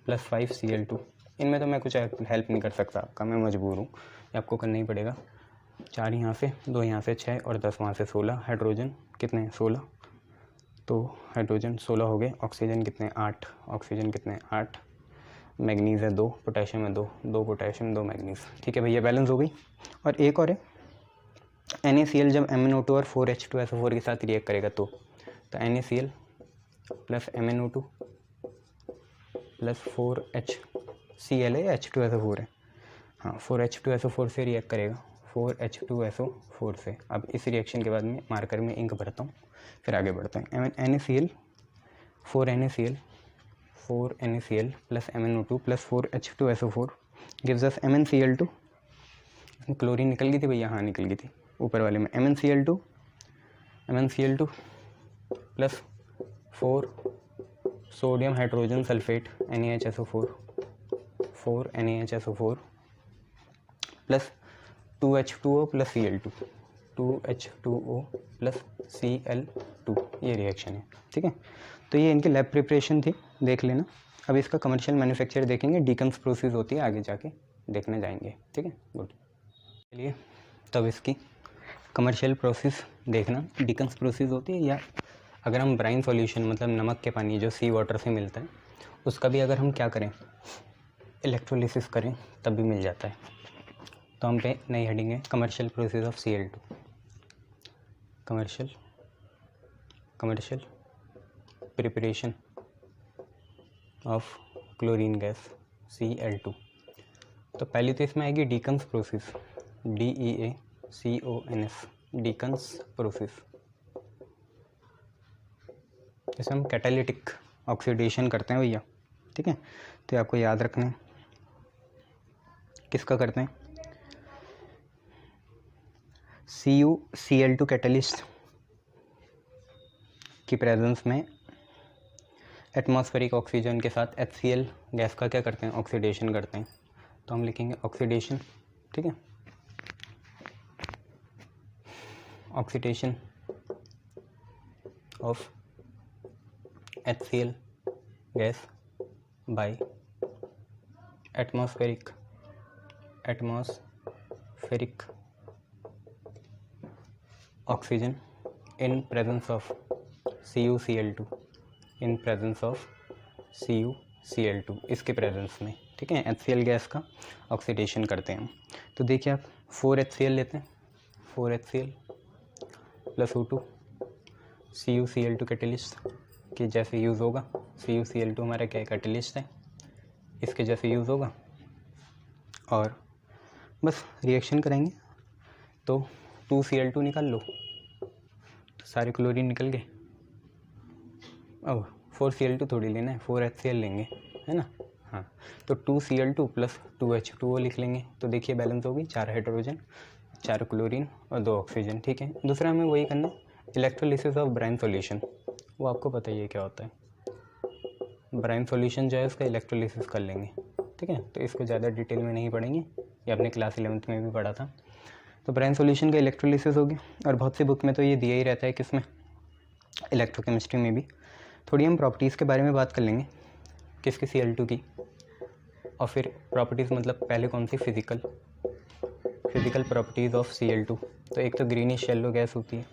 + 5Cl2। इनमें तो मैं कुछ हेल्प नहीं कर सकता आपका, मैं मजबूर हूँ, ये आपको करना ही पड़ेगा। 4 यहाँ से, 2 यहाँ से 6 और 10 वहाँ से 16। हाइड्रोजन कितने हैं 16, तो हाइड्रोजन 16 हो गए। ऑक्सीजन कितने 8, ऑक्सीजन कितने 8, मैग्नीज़ है 2, पोटेशियम है 2, 2 पोटेशियम 2 मैग्नीज़, ठीक है भैया बैलेंस हो गई। और एक और है NaCl जब MnO2 और 4H2SO4 के साथ रिएक्ट करेगा तो NaCl + MnO2 + 4HCl है या H2SO4 है, हाँ 4H2SO4 से रिएक्ट करेगा, 4H2SO4 से। अब इस रिएक्शन के बाद में मार्कर में इंक भरता हूँ, फिर आगे बढ़ते हैं। NaCl 4NaCl + MnO2 + 4H2SO4 gives us MnCl2। इसमें क्लोरीन निकल गई थी भैया, हाँ निकल गई थी ऊपर वाले में। MnCl2 + 4 sodium hydrogen sulphate NaHSO4, 4 NaHSO4 + 2H2O + Cl2, 2H2O + Cl2, ये रिएक्शन है, ठीक है। तो ये इनकी लैब प्रिपरेशन थी, देख लेना। अब इसका कमर्शियल मैन्युफैक्चर देखेंगे, डिकम्स प्रोसेस होती है, आगे जाके देखने जाएंगे, ठीक है। गुड, चलिए तब इसकी कमर्शियल प्रोसेस देखना। डिकम्स प्रोसेस होती है, या अगर हम ब्राइन सॉल्यूशन मतलब नमक के पानी जो सी वाटर से मिलता है उसका भी अगर हम क्या करें इलेक्ट्रोलिसिस करें तब भी मिल जाता है। तो हम पे नई हेडिंग है commercial process of Cl2, commercial preparation of chlorine gas Cl2। तो पहले तो इसमें आएगी डिकम्स प्रोसेस, DEACONS, डिकम्स प्रोसेस। जैसे हम कैटालिटिक ऑक्सीडेशन करते हैं भैया, ठीक है। तो आपको याद रखना है किसका करते हैं, CuCl2 कैटलिस्ट की प्रेजेंस में एटमॉस्फेरिक ऑक्सीजन के साथ HCl गैस का क्या करते हैं ऑक्सीडेशन करते हैं। तो हम लिखेंगे ऑक्सीडेशन, ठीक है, oxidation of HCl gas by atmospheric oxygen in presence of CuCl2, in presence of CuCl2, इसके प्रेजेंस में, ठीक है। HCl गैस का ऑक्सीडेशन करते हैं हम। तो देखिए आप 4HCl लेते हैं, 4HCl + O2 CuCl2 कैटलिस्ट के जैसे यूज़ होगा। CuCl2 हमारा क्या कैटलिस्ट है, इसके जैसे यूज़ होगा और बस रिएक्शन करेंगे। तो 2Cl2 निकाल लो, तो सारे क्लोरीन निकल गए। अब 4Cl2 थोड़ी लेना है, 4HCl लेंगे, है ना, हाँ। तो 2Cl2 + 2H2O लिख लेंगे। तो देखिए बैलेंस होगी, 4 हाइड्रोजन, 4 क्लोरीन और 2 ऑक्सीजन, ठीक है। दूसरा हमें वही करना है इलेक्ट्रोलिसिस ऑफ ब्राइन सॉल्यूशन, वो आपको पता ही है क्या होता है। ब्राइन सॉल्यूशन जो है उसका इलेक्ट्रोलिसिस कर लेंगे, ठीक है। तो इसको ज़्यादा डिटेल में नहीं पढ़ेंगे, ये आपने क्लास 11th में भी पढ़ा था। तो ब्राइन सॉल्यूशन का इलेक्ट्रोलिसिस हो गया, और बहुत सी बुक में तो ये दिया ही रहता है किसमें इलेक्ट्रोकेमिस्ट्री में भी। थोड़ी हम प्रॉपर्टीज़ के बारे में बात कर लेंगे। किसकी, Cl2 की। और फिर प्रॉपर्टीज़ मतलब पहले कौन सी, फिजिकल प्रॉपर्टीज़ ऑफ Cl2। तो एक तो ग्रीनिश येलो गैस होती है,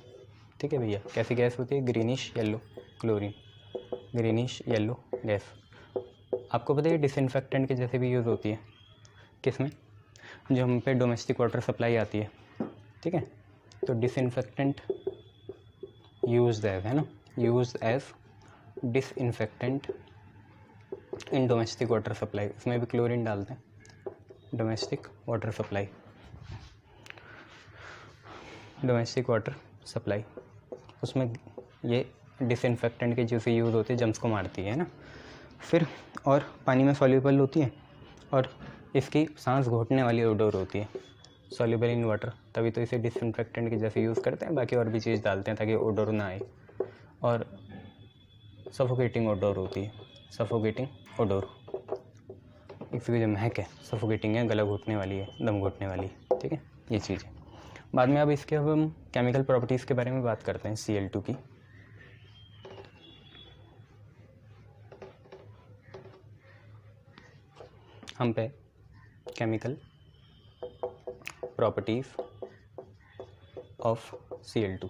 ठीक है भैया, कैसी गैस होती है, greenish yellow, chlorine, greenish yellow gas. आपको पता है डिसइंफेक्टेंट के जैसे भी यूज़ होती है, किस में, जो हम पे डोमेस्टिक वाटर सप्लाई आती है, ठीक है। तो डिसइंफेक्टेंट यूज्ड एज, है ना, used as disinfectant in domestic water supply, उसमें भी क्लोरीन डालते हैं, domestic water supply, domestic water supply, उसमें ये डिसइंफेक्टेंट के जैसे यूज़ होते हैं, जम्स को मारती है ना। फिर और पानी में सॉल्युबल होती है और इसकी सांस घोटने वाली ओडोर होती है, सॉल्युबल इन वाटर, तभी तो इसे डिसइंफेक्टेंट के जैसे यूज़ करते हैं। बाकी और भी चीज़ डालते हैं ताकि ओडोर ना आए। और सफोकेटिंग ओडोर होती है, सफोकेटिंग ओडोर, इसकी जो महक है सफोकेटिंग है, गला घोटने वाली है, दम घोटने वाली, ठीक है, ये चीज़ है। बाद में अब हम केमिकल प्रॉपर्टीज़ के बारे में बात करते हैं Cl2 की। हम पे केमिकल प्रॉपर्टीज़ ऑफ Cl2।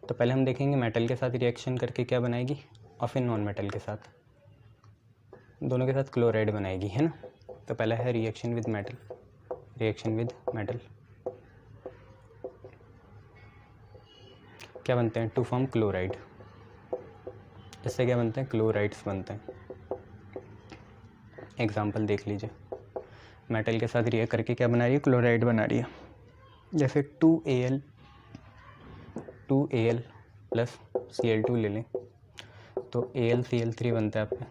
तो पहले हम देखेंगे मेटल के साथ रिएक्शन करके क्या बनाएगी, और फिर नॉन मेटल के साथ, दोनों के साथ क्लोराइड बनाएगी, है ना। तो पहला है reaction with metal, reaction with metal क्या बनते हैं, टू फॉर्म क्लोराइड, इससे क्या बनते हैं, क्लोराइड्स बनते हैं। एग्जाम्पल देख लीजिए, मेटल के साथ रिएक्ट करके क्या बना रही है, क्लोराइड बना रही है। जैसे 2Al प्लस Cl2 ले लें तो AlCl3 बनता है, आपको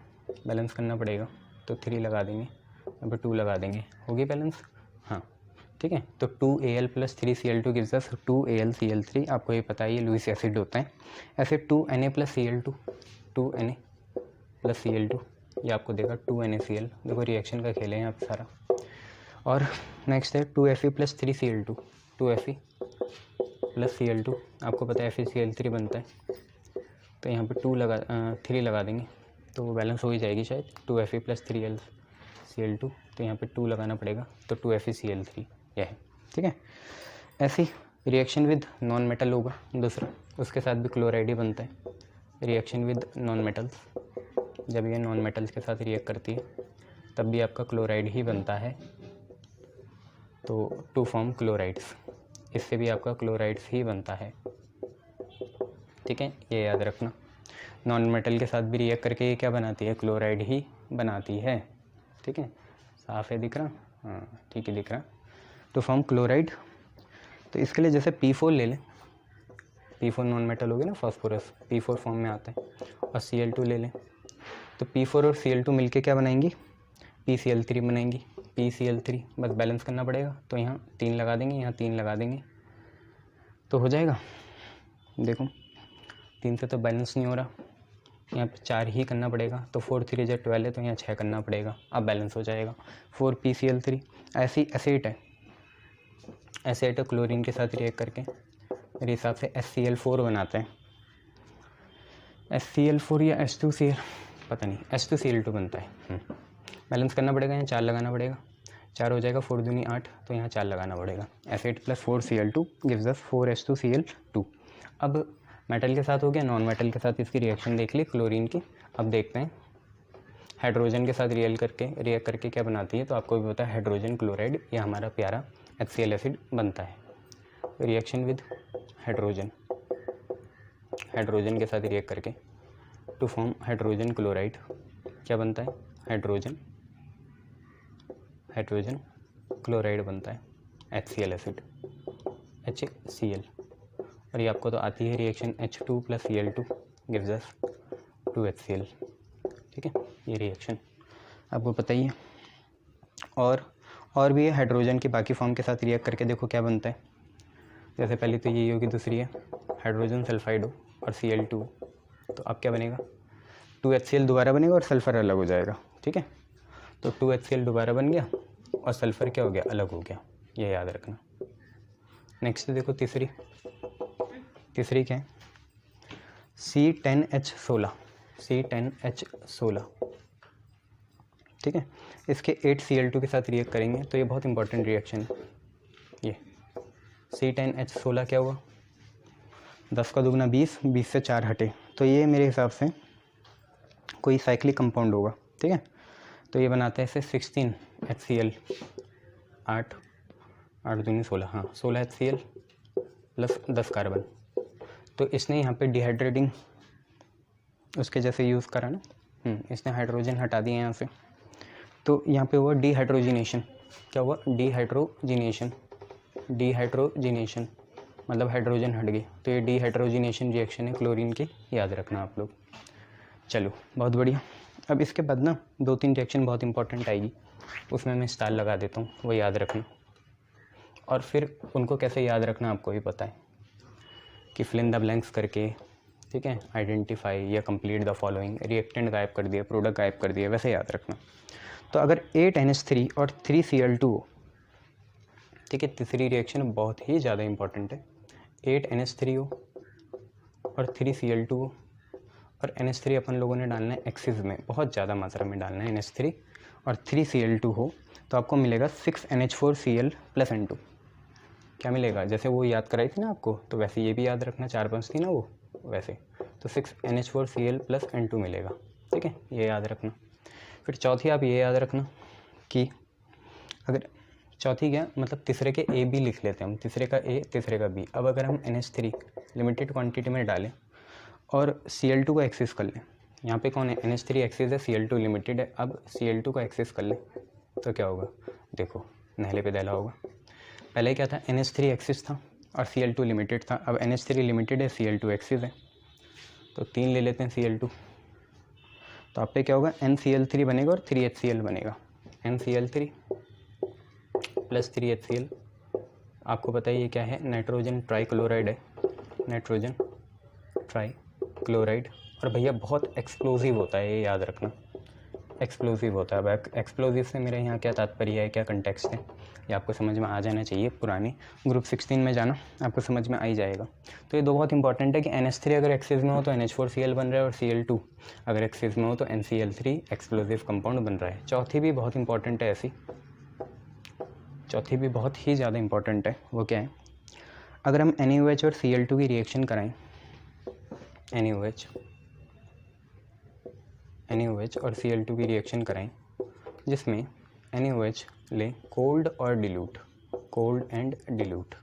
बैलेंस करना पड़ेगा, तो 3 लगा देंगे, यहाँ पर 2 लगा देंगे, होगी बैलेंस, हाँ ठीक है। तो 2Al plus 3Cl2 gives us 2AlCl3, आपको ये पता है ये लुईस एसिड होता है। ऐसे 2Na plus Cl2, 2Na plus Cl2 ये आपको देगा 2NaCl, देखो रिएक्शन का खेल है यहाँ पे सारा। और नेक्स्ट है 2Fe plus 3Cl2, 2Fe plus Cl2, आपको पता है FeCl3 बनता है, तो यहाँ पे 3 लगा देंगे तो वो बैलेंस हो ही जाएगी शायद, 2Fe प्लस 3Cl2, तो यहाँ पे 2 लगाना पड़ेगा, तो 2FeCl3 यह है, ठीक है। ऐसी रिएक्शन विद नॉन मेटल होगा दूसरा, उसके साथ भी क्लोराइड ही बनता है। रिएक्शन विद नॉन मेटल्स, जब ये नॉन मेटल्स के साथ रिएक्ट करती है तब भी आपका क्लोराइड ही बनता है, तो टू फॉर्म क्लोराइड्स, इससे भी आपका क्लोराइड्स ही बनता है, ठीक है, ये याद रखना। नॉन मेटल के साथ भी रिएक्ट करके ये क्या बनाती है, क्लोराइड ही बनाती है, ठीक है, साफ है, दिख रहा, हाँ ठीक है दिख रहा। टू फॉर्म क्लोराइड, तो इसके लिए जैसे P4 ले लें, P4 नॉन मेटल हो गया ना, फास्फोरस P4 फॉर्म में आता है, और Cl2 ले लें, तो P4 और Cl2 मिलके क्या बनाएंगी, PCl3 बनाएंगी, PCl3, बस बैलेंस करना पड़ेगा, तो यहाँ 3 लगा देंगे, यहाँ 3 लगा देंगे, तो हो जाएगा। देखो 3 से तो बैलेंस नहीं हो रहा, यहाँ पे 4 ही करना पड़ेगा, तो 4 3 जो 12 है, तो यहाँ 6 करना पड़ेगा, अब बैलेंस हो जाएगा। 4 PCl3, ऐसी एसिड है, एसिड क्लोरीन के साथ रिएक्ट करके मेरे हिसाब से HCl4 बनाते हैं, HCl4 या H2Cl, पता नहीं, H2Cl2 बनता है। बैलेंस करना पड़ेगा, यहाँ 4 लगाना पड़ेगा, 4 हो जाएगा, 4 दूनी 8, तो यहाँ 4 लगाना पड़ेगा। Acid plus 4Cl2 gives us 4H2Cl2। अब मेटल के साथ हो गया, नॉन मेटल के साथ इसकी रिएक्शन देख ली क्लोरीन की। अब देखते हैं हाइड्रोजन के साथ रिएक्ट करके क्या बनाती है, तो आपको भी पता है हाइड्रोजन क्लोराइड, ये हमारा प्यारा HCl एसिड बनता है। रिएक्शन विद हाइड्रोजन, हाइड्रोजन के साथ रिएक्ट करके टू फॉर्म हाइड्रोजन क्लोराइड, क्या बनता है, हाइड्रोजन क्लोराइड बनता है, HCl एसिड, HCl। और ये आपको तो आती है reaction H2 plus Cl2 gives us 2HCl, ठीक है, ये रिएक्शन आपको पता ही है। और भी है, हाइड्रोजन की बाकी फॉर्म के साथ रिएक्ट करके देखो क्या बनता है। जैसे पहले तो ये होगी, दूसरी है हाइड्रोजन सल्फाइड हो और Cl2, तो अब क्या बनेगा, 2HCl दोबारा बनेगा और सल्फ़र अलग हो जाएगा, ठीक है। तो 2HCl दोबारा बन गया और सल्फ़र क्या हो गया, अलग हो गया, ये याद रखना। नेक्स्ट देखो तीसरी क्या है, C10H16, ठीक है। इसके 8Cl2 के साथ रिएक्ट करेंगे तो ये बहुत इंपॉर्टेंट रिएक्शन है। ये C10H16 क्या हुआ, 10 का दुगना 20, 20 से 4 हटे, तो ये मेरे हिसाब से कोई साइक्लिक कंपाउंड होगा। ठीक है, तो ये बनाते हैं इसे 16HCl, 8 दूनी 16, हाँ 16HCl प्लस 10 कार्बन। तो इसने यहाँ पे डिहाइड्रेटिंग उसके जैसे यूज़ करा ना, इसने हाइड्रोजन हटा दिए यहाँ से, तो यहाँ पे हुआ डिहाइड्रोजिनेशन। क्या हुआ, डिहाइड्रोजिनेशन मतलब हाइड्रोजन हट गई, तो ये डिहाइड्रोजिनेशन रिएक्शन है क्लोरीन की, याद रखना आप लोग। चलो बहुत बढ़िया। अब इसके बाद ना 2-3 रिएक्शन बहुत इंपॉर्टेंट आएगी, उसमें मैं स्टार लगा देता हूँ, वो याद रखना। और फिर उनको कैसे याद रखना आपको ही पता है कि फिल इन द ब्लैंक्स करके, ठीक है, आइडेंटिफाई या कंप्लीट द फॉलोइंग, रिएक्टेंट गायब कर दिया, प्रोडक्ट गायब कर दिया, वैसे याद रखना। तो अगर 8NH3 और 3Cl2, ठीक है, तीसरी रिएक्शन बहुत ही ज़्यादा इंपॉर्टेंट है, 8NH3 हो और 3Cl2 हो, और NH3 अपन लोगों ने डालना है एक्सिस में, बहुत ज़्यादा मात्रा में डालना है NH3, और 3Cl2 हो तो आपको मिलेगा 6NH4Cl प्लस N2। क्या मिलेगा, जैसे वो याद कराई थी ना आपको, तो वैसे ये भी याद रखना, 4-5 थी ना वो, वैसे तो 6NH4Cl प्लस N2 मिलेगा। ठीक है, ये याद रखना। फिर चौथी आप ये याद रखना कि अगर चौथी क्या मतलब तीसरे के A B लिख लेते हैं हम, तीसरे का A तीसरे का B। अब अगर हम NH3 लिमिटेड क्वांटिटी में डालें और Cl2 का एक्सेस कर लें, यहाँ पे कौन है, NH3 एक्सेस है, Cl2 लिमिटेड है, अब Cl2 का एक्सेस कर लें तो क्या होगा, देखो नहले पे दहला होगा। पहले क्या था, NH3 एक्सिस था और Cl2 लिमिटेड था, अब NH3 लिमिटेड है, Cl2 एक्सिस है, तो 3 ले लेते हैं Cl2, तो आप पे क्या होगा, NCl3 बनेगा और 3HCl बनेगा, NCl3 प्लस 3HCl। आपको पता है ये क्या है, नाइट्रोजन ट्राइक्लोराइड है, नाइट्रोजन ट्राइक्लोराइड। और भैया बहुत एक्सप्लोजिव होता है, ये याद रखना, एक्सप्लोजिव होता है। अब एक्सप्लोजिव से मेरे यहाँ क्या तात्पर्य है, क्या कंटेक्स्ट है, ये आपको समझ में आ जाना चाहिए। पुरानी ग्रुप 16 में जाना, आपको समझ में आ ही जाएगा। तो ये दो बहुत इंपॉर्टेंट है कि NH3 अगर एक्सिस में हो तो NH4Cl बन रहा है, और Cl2 अगर एक्सिस में हो तो NCl3 एक्सप्लोजिव कंपाउंड बन रहा है। चौथी भी बहुत इंपॉर्टेंट है, ऐसी चौथी भी बहुत ही ज़्यादा इंपॉर्टेंट है, वो क्या है, अगर हम NaOH और Cl2 की रिएक्शन कराएँ, NaOH और Cl2 की रिएक्शन कराएं, जिसमें NaOH ले कोल्ड और डिल्यूट, कोल्ड एंड डिल्यूट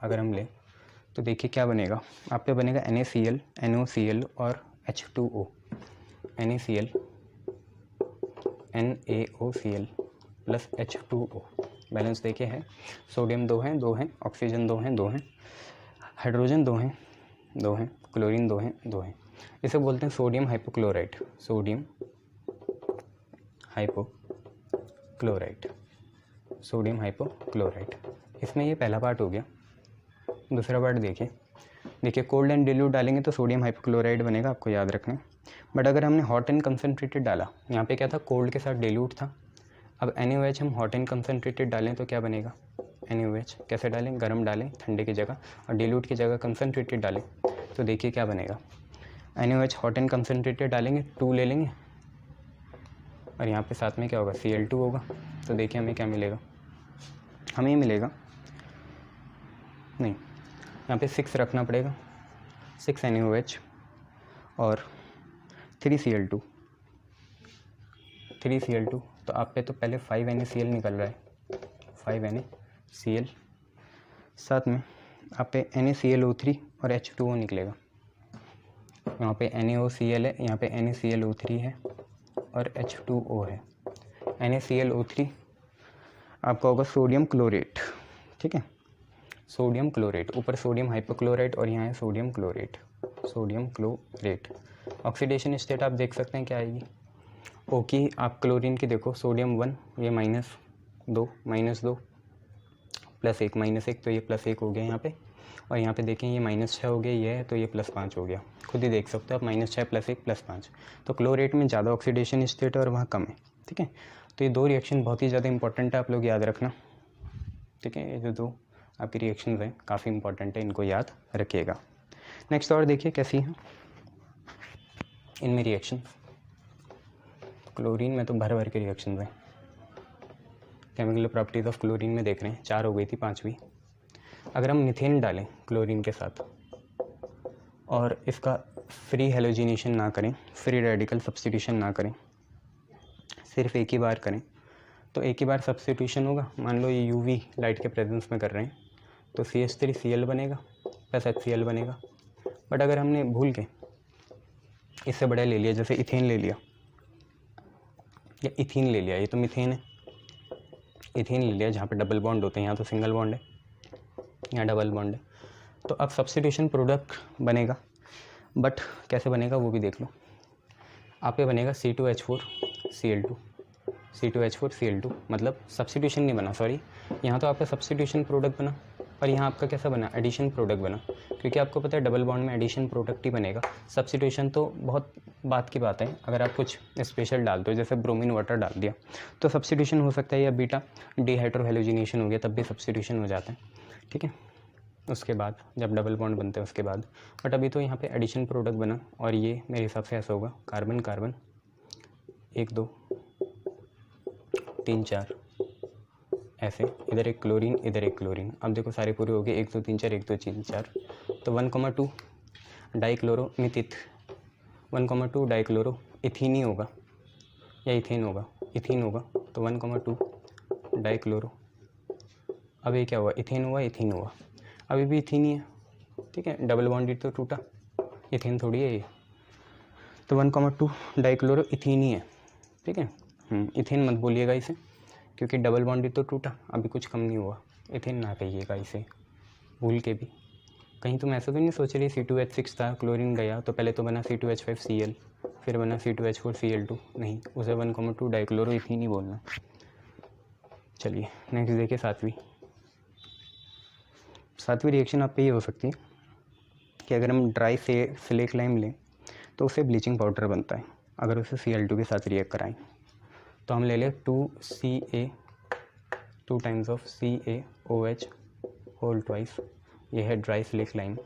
अगर हम ले तो देखिए क्या बनेगा, आप पे बनेगा NaCl, NaOCl और H2O, NaCl, NaOCl plus H2O। Balance देखिए है, सोडियम 2 हैं, ऑक्सीजन 2 हैं, हाइड्रोजन 2 हैं, क्लोरीन 2 हैं। इसे बोलते हैं सोडियम हाइपोक्लोराइट, सोडियम हाइपोक्लोराइट। इसमें ये पहला पार्ट हो गया। दूसरा पार्ट देखिए कोल्ड एंड डिल्यूट डालेंगे तो सोडियम हाइपोक्लोराइड बनेगा, आपको याद रखना है। बट अगर हमने हॉट एंड कंसनट्रेटेड डाला, यहाँ पे क्या था, कोल्ड के साथ डिल्यूट था, अब NaOH हम हॉट एंड कंसनट्रेटेड डालें तो क्या बनेगा, NaOH कैसे डालें, गर्म डालें ठंडे की जगह, और डिल्यूट की जगह कंसनट्रेटेड डालें तो देखिए क्या बनेगा, NaOH हॉट एंड कंसनट्रेटेड डालेंगे 2 ले लेंगे, और यहाँ पे साथ में क्या होगा, Cl2 होगा, तो देखिए हमें क्या मिलेगा, हमें मिलेगा नहीं, यहाँ पे 6 रखना पड़ेगा, 6 NaOH और 3 Cl2, तो आप पे तो पहले 5 NaCl निकल रहा है, 5 NaCl, साथ में आप पे NaClO3 और H2O निकलेगा, यहाँ पे NaOCl है, यहाँ पे NaClO3 है और H2O है। NaClO3 आपका होगा सोडियम क्लोरेट, ठीक है, सोडियम क्लोरेट, ऊपर सोडियम हाइपोक्लोराइट और यहाँ है सोडियम क्लोरेट। ऑक्सीडेशन स्टेट आप देख सकते हैं क्या आएगी, ओ की आप क्लोरीन की देखो, सोडियम 1, ये -2 प्लस 1 -1, तो ये +1 हो गया यहाँ पे, और यहाँ पे देखें ये -6 हो गया, ये है तो ये +5 हो गया, खुद ही देख सकते हो आप, -6 + 1 +5, तो क्लोरेट में ज़्यादा ऑक्सीडेशन स्टेट है और वहाँ कम है, ठीक है। तो ये 2 रिएक्शन बहुत ही ज़्यादा इंपॉर्टेंट है, आप लोग याद रखना, ठीक है। ये जो 2 आपकी रिएक्शंस हैं काफ़ी इंपॉर्टेंट है, इनको याद रखिएगा। नेक्स्ट और देखिए कैसी हैं इनमें रिएक्शन, क्लोरीन में तो भर भर के रिएक्शन है। केमिकल प्रॉपर्टीज ऑफ क्लोरीन में देख रहे हैं, 4 हो गई थी, 5वीं। अगर हम मीथेन डालें क्लोरीन के साथ और इसका फ्री हेलोजिनेशन ना करें, फ्री रेडिकल सब्स्टिट्यूशन ना करें, सिर्फ एक ही बार करें, तो एक ही बार सब्स्टिट्यूशन होगा। मान लो ये यूवी लाइट के प्रेजेंस में कर रहे हैं तो CH3Cl बनेगा प्लस HCl बनेगा। बट अगर हमने भूल के इससे बड़ा ले लिया, जैसे इथेन ले लिया या इथीन ले लिया, ये तो मीथेन है, इथेन ले लिया जहाँ पे डबल बॉन्ड होते हैं, यहाँ तो सिंगल बॉन्ड है, यहाँ डबल बॉन्ड है, तो अब सब्स्टिट्यूशन प्रोडक्ट बनेगा। बट कैसे बनेगा वो भी देख लो। आप ये बनेगा C2H4Cl2, C2H4Cl2, मतलब सब्स्टिट्यूशन नहीं बना, सॉरी, यहाँ तो आपका सब्स्टिट्यूशन प्रोडक्ट बना और यहाँ आपका कैसा बना, एडिशन प्रोडक्ट बना, क्योंकि आपको पता है डबल बॉन्ड में एडिशन प्रोडक्ट ही बनेगा। सब्स्टिट्यूशन तो बहुत बात की बात है, अगर आप कुछ स्पेशल डालते हो, जैसे ब्रोमीन वाटर डाल दिया तो सब्स्टिट्यूशन हो सकता है, या बीटा डिहाइड्रोहेलोजिनेशन हो गया तब भी सब्स्टिट्यूशन हो जाता है, ठीक है, उसके बाद जब डबल बॉन्ड बनते हैं उसके बाद। बट अभी तो यहाँ पे एडिशन प्रोडक्ट बना और ये मेरे हिसाब से ऐसा होगा, कार्बन कार्बन 1 2 3 4 ऐसे, इधर एक क्लोरीन इधर एक क्लोरीन। अब देखो सारे पूरे हो गए, 1 2 3 4 1 2 3 4, तो 1,2 डाइक्लोरो मिथित, 1,2 डाइक्लोरो इथीन ही होगा या इथेन होगा, इथीन होगा, तो 1,2 डाइक्लोरो। अब ये क्या हुआ, इथेन हुआ, इथीन हुआ, अभी भी इथीन ही है, ठीक है, डबल बॉन्ड तो टूटा, इथेन थोड़ी है ये, तो 1,2 डाइक्लोरो इथीन ही है, ठीक है। इथेन मत बोलिएगा इसे, क्योंकि डबल बॉन्ड तो टूटा, अभी कुछ कम नहीं हुआ, इथेन ना कहिएगा इसे भूल के भी। कहीं तुम ऐसा तो नहीं सोच रही C2H6 था, क्लोरीन गया तो पहले तो बना C2H5Cl, फिर बना C2H4Cl2, नहीं, उसे 1,2 डाइक्लोरो इथीन ही बोलना। चलिए नेक्स्ट देखिए, सातवीं रिएक्शन आप पे ये हो सकती है कि अगर हम ड्राई से स्लेक लाइम लें तो उससे ब्लीचिंग पाउडर बनता है। अगर उसे Cl2 के साथ रिएक्ट कराएं तो हम ले लें 2 times of CaOH whole twice, ये है ड्राई स्लेक लाइम,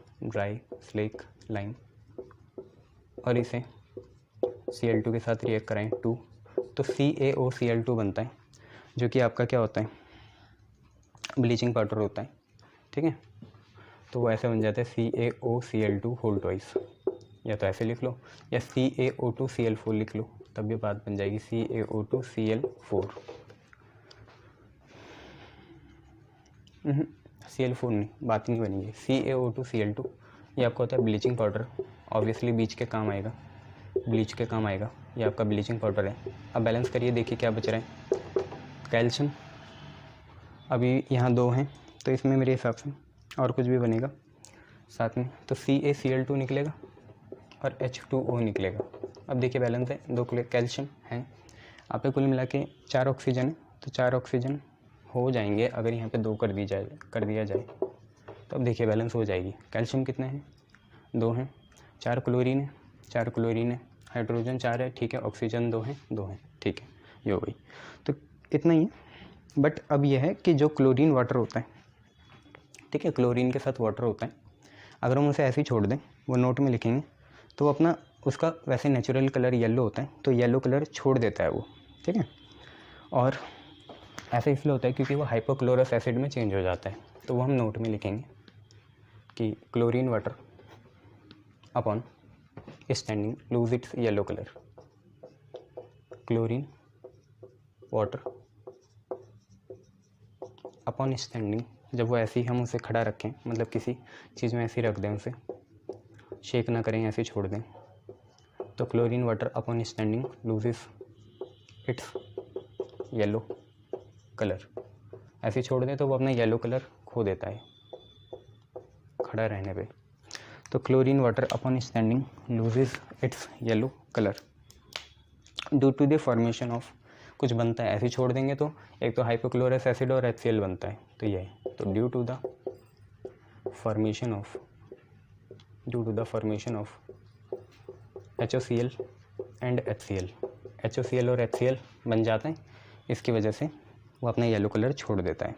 और इसे Cl2 के साथ रिएक्ट कराएं 2, तो CaOCl2 बनता है, जो कि आपका क्या होता है, ब्लीचिंग पाउडर होता है, ठीक है। तो वो ऐसे बन जाता है CaOCl2 होल ट्वाइस, या तो ऐसे लिख लो या CaO2Cl4 लिख लो, तब भी बात बन जाएगी CaO2Cl4। Cl4 नहीं, बात नहीं बनेगी, CaO2Cl2, ये आपका होता है ब्लीचिंग पाउडर, ऑब्वियसली बीच के काम आएगा, ब्लीच के काम आएगा, ये आपका ब्लीचिंग पाउडर है। अब बैलेंस करिए, देखिए क्या बच रहा है, कैल्शियम, अभी यहाँ 2 हैं तो इसमें मेरे हिसाब से और कुछ भी बनेगा साथ में, तो CaCl2 निकलेगा और H2O निकलेगा। अब देखिए बैलेंस है, 2 कैल्शियम हैं, आप पे कुल मिला के 4 ऑक्सीजन है, तो 4 ऑक्सीजन हो जाएंगे अगर यहाँ पे 2 कर दिया जाए तो अब देखिए बैलेंस हो जाएगी। कैल्शियम कितने हैं, 2 हैं, 4 क्लोरीन है, हाइड्रोजन 4 है, ठीक है, ऑक्सीजन 2 हैं, ठीक है, ये हो गई, तो इतना ही है। बट अब यह है कि जो क्लोरीन वाटर होता है, ठीक है, क्लोरीन के साथ वाटर होता है, अगर हम उसे ऐसे ही छोड़ दें, वो नोट में लिखेंगे, तो अपना उसका वैसे नेचुरल कलर येलो होता है, तो येलो कलर छोड़ देता है वो, ठीक है, और ऐसा इसलिए होता है क्योंकि वो हाइपोक्लोरस एसिड में चेंज हो जाता है, तो वो हम नोट में लिखेंगे कि chlorine water upon standing lose its yellow colour, chlorine water upon standing, जब वो ऐसे ही हम उसे खड़ा रखें, मतलब किसी चीज़ में ऐसे ही रख दें, उसे शेक ना करें, ऐसे छोड़ दें, तो chlorine water upon standing loses its yellow colour, ऐसे छोड़ दें तो वो अपना येलो कलर खो देता है खड़ा रहने पे, तो chlorine water upon standing loses its yellow colour due to the formation of, कुछ बनता है, ऐसे छोड़ देंगे तो एक तो हाइपोक्लोरस एसिड और HCl बनता है, तो ये है, तो due to the formation of HOCl and HCl, HOCl और HCl बन जाते हैं, इसकी वजह से वो अपना येलो कलर छोड़ देता है।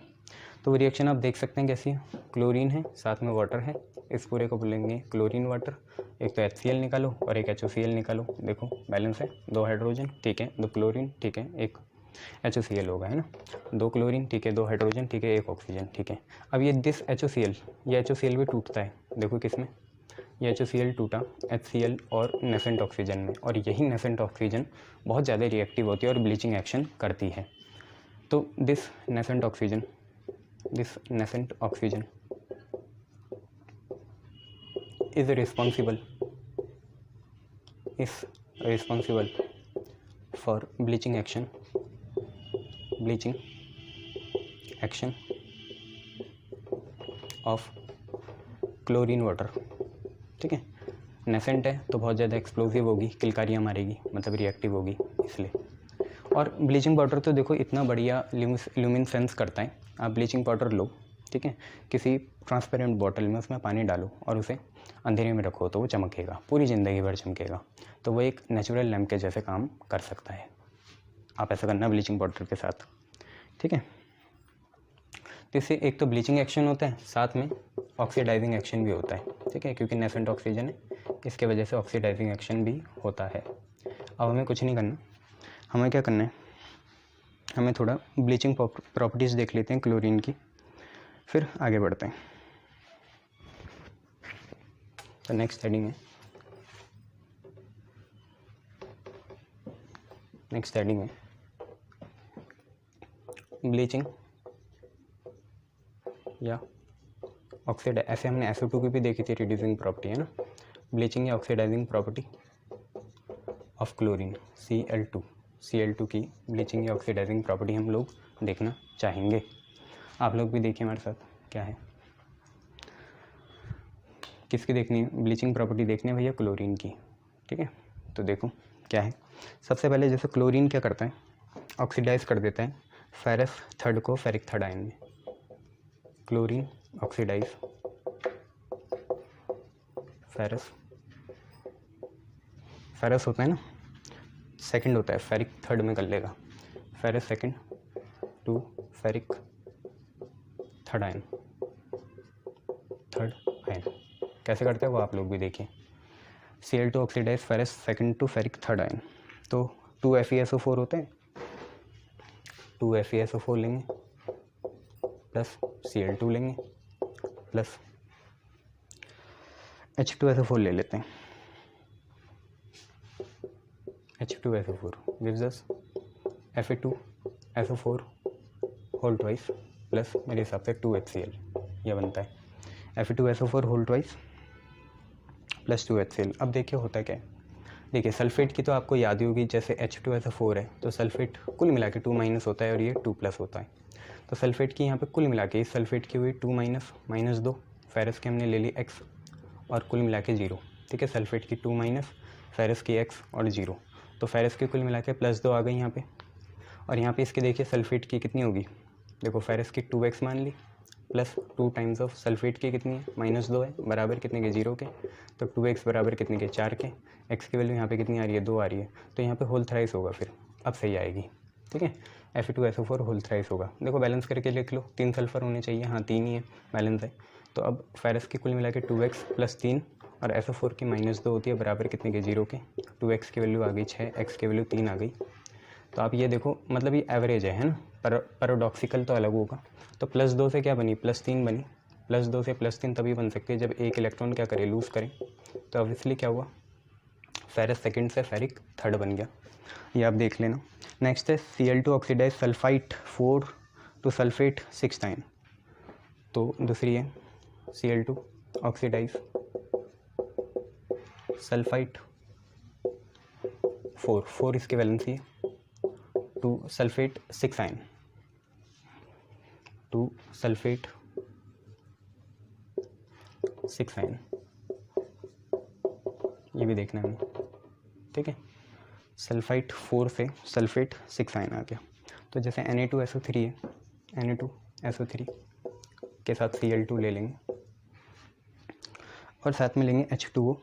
तो वो रिएक्शन आप देख सकते हैं कैसी है, क्लोरीन है साथ में वाटर है, इस पूरे को बोलेंगे क्लोरीन वाटर। एक तो HCl निकालो और एक HOCl निकालो, देखो बैलेंस है, 2 हाइड्रोजन ठीक है, 2 क्लोरीन ठीक है, एक HOCl होगा है ना, 2 क्लोरीन ठीक है, 2 हाइड्रोजन ठीक है, 1 ऑक्सीजन ठीक है। अब ये दिस HOCl, ये HOCl भी टूटता है, देखो किसमें, ये HOCl टूटा HCl और नेसेंट ऑक्सीजन में, और यही नेसेंट ऑक्सीजन बहुत ज़्यादा रिएक्टिव होती है और ब्लीचिंग एक्शन करती है। तो this nascent oxygen is responsible for bleaching action of chlorine water, ठीक है। नेसेंट है तो बहुत ज़्यादा एक्सप्लोसिव होगी, किलकारियाँ मारेगी, मतलब रिएक्टिव होगी इसलिए। और ब्लीचिंग पाउडर तो देखो इतना बढ़िया ल्यूमिनेसेंस करता है। आप ब्लीचिंग पाउडर लो, ठीक है, किसी ट्रांसपेरेंट बॉटल में उसमें पानी डालो और उसे अंधेरे में रखो तो वो चमकेगा, पूरी ज़िंदगी भर चमकेगा। तो वो एक नेचुरल लैम्प के जैसे काम कर सकता है। आप ऐसा करना ब्लीचिंग पाउडर के साथ, ठीक है। तो इससे एक तो ब्लीचिंग एक्शन होता है, साथ में ऑक्सीडाइजिंग एक्शन भी होता है, ठीक है, क्योंकि नेसेंट ऑक्सीजन है, इसके वजह से ऑक्सीडाइजिंग एक्शन भी होता है। अब हमें कुछ नहीं करना, हमें क्या करना है, हमें थोड़ा ब्लीचिंग प्रॉपर्टीज़ देख लेते हैं क्लोरीन की, फिर आगे बढ़ते हैं। तो नेक्स्ट हेडिंग है ब्लीचिंग या ऑक्सीड, ऐसे हमने SO2 की भी देखी थी रिड्यूसिंग प्रॉपर्टी, है ना। ब्लीचिंग या oxidising property of chlorine Cl2 की ब्लीचिंग या ऑक्सीडाइजिंग प्रॉपर्टी हम लोग देखना चाहेंगे। आप लोग भी देखिए हमारे साथ क्या है, किसकी देखनी है, ब्लीचिंग प्रॉपर्टी देखनी है भैया क्लोरीन की, ठीक है। तो देखो क्या है, सबसे पहले जैसे क्लोरीन क्या करता है, ऑक्सीडाइज कर देता है फेरस थर्ड को फेरिक थर्ड आयन में। क्लोरीन ऑक्सीडाइज फेरस होता है ना, सेकंड होता है, फेरिक थर्ड में कर लेगा, ferrous second to ferric third ion कैसे करते हैं वो आप लोग भी देखिए। Cl2 oxidise ferrous second to ferric third ion, तो 2 FeSO4 होते हैं, 2 FeSO4 लेंगे प्लस Cl2 लेंगे प्लस H2SO4 ले लेते हैं, H2SO4 gives us Fe2SO4 whole twice plus मेरे हिसाब से 2HCl, यह बनता है Fe2SO4 whole twice plus 2HCl। अब देखिए होता है क्या, देखिए सल्फेट की तो आपको याद ही होगी, जैसे H2SO4 है तो सल्फेट कुल मिला के 2- होता है और ये 2+ होता है। तो सल्फेट की यहाँ पे कुल मिला के, इस सल्फेट की हुई 2- -2, फेरस की हमने ले ली x और कुल मिला के 0, ठीक है। सल्फेट की 2- फेरस की x और 0, तो फेरस की कुल मिला के +2 आ गई यहाँ पे। और यहाँ पे इसके देखिए सल्फेट की कितनी होगी, देखो फेरस की 2x मान ली प्लस 2 टाइम्स ऑफ सल्फेट की कितनी है, -2 है, बराबर कितने के 0 के, तो 2x बराबर कितने के 4 के, x की वैल्यू यहाँ पे कितनी आ रही है 2 आ रही है, तो यहाँ पे होल थ्राइस होगा, फिर अब सही आएगी, ठीक है। Fe2SO4 होल थ्राइस होगा, देखो बैलेंस करके लिख लो, 3 सल्फर होने चाहिए, हाँ 3 ही है, बैलेंस है। तो अब फेरस की कुल मिला के 2x प्लस 3 और SO4 की -2 होती है, बराबर कितने के 0 के, 2x की वैल्यू आ गई 6, x की वैल्यू 3 आ गई। तो आप ये देखो, मतलब ये एवरेज है ना, पैराडॉक्सिकल तो अलग होगा। तो +2 से क्या बनी, +3 बनी, +2 से +3 तभी बन सकती है जब एक इलेक्ट्रॉन क्या करे, लूज़ करें। तो ऑब्वियसली क्या हुआ, फेरस सेकंड से फेरिक थर्ड बन गया, ये आप देख लेना। नेक्स्ट है Cl2 oxidise sulphite 4 to sulphate 6 ion, तो दूसरी है Cl2 ऑक्सीडाइज सल्फाइट 4 इसकी वैलेंसी है, to sulphate 6 ion, to sulphate 6 ion, ये भी देखना है हमें, ठीक है। सल्फाइट 4 से सल्फेट 6 आयन आ गया, तो जैसे Na2SO3 है, Na2SO3 के साथ Cl2 ले लेंगे और साथ में लेंगे H2O,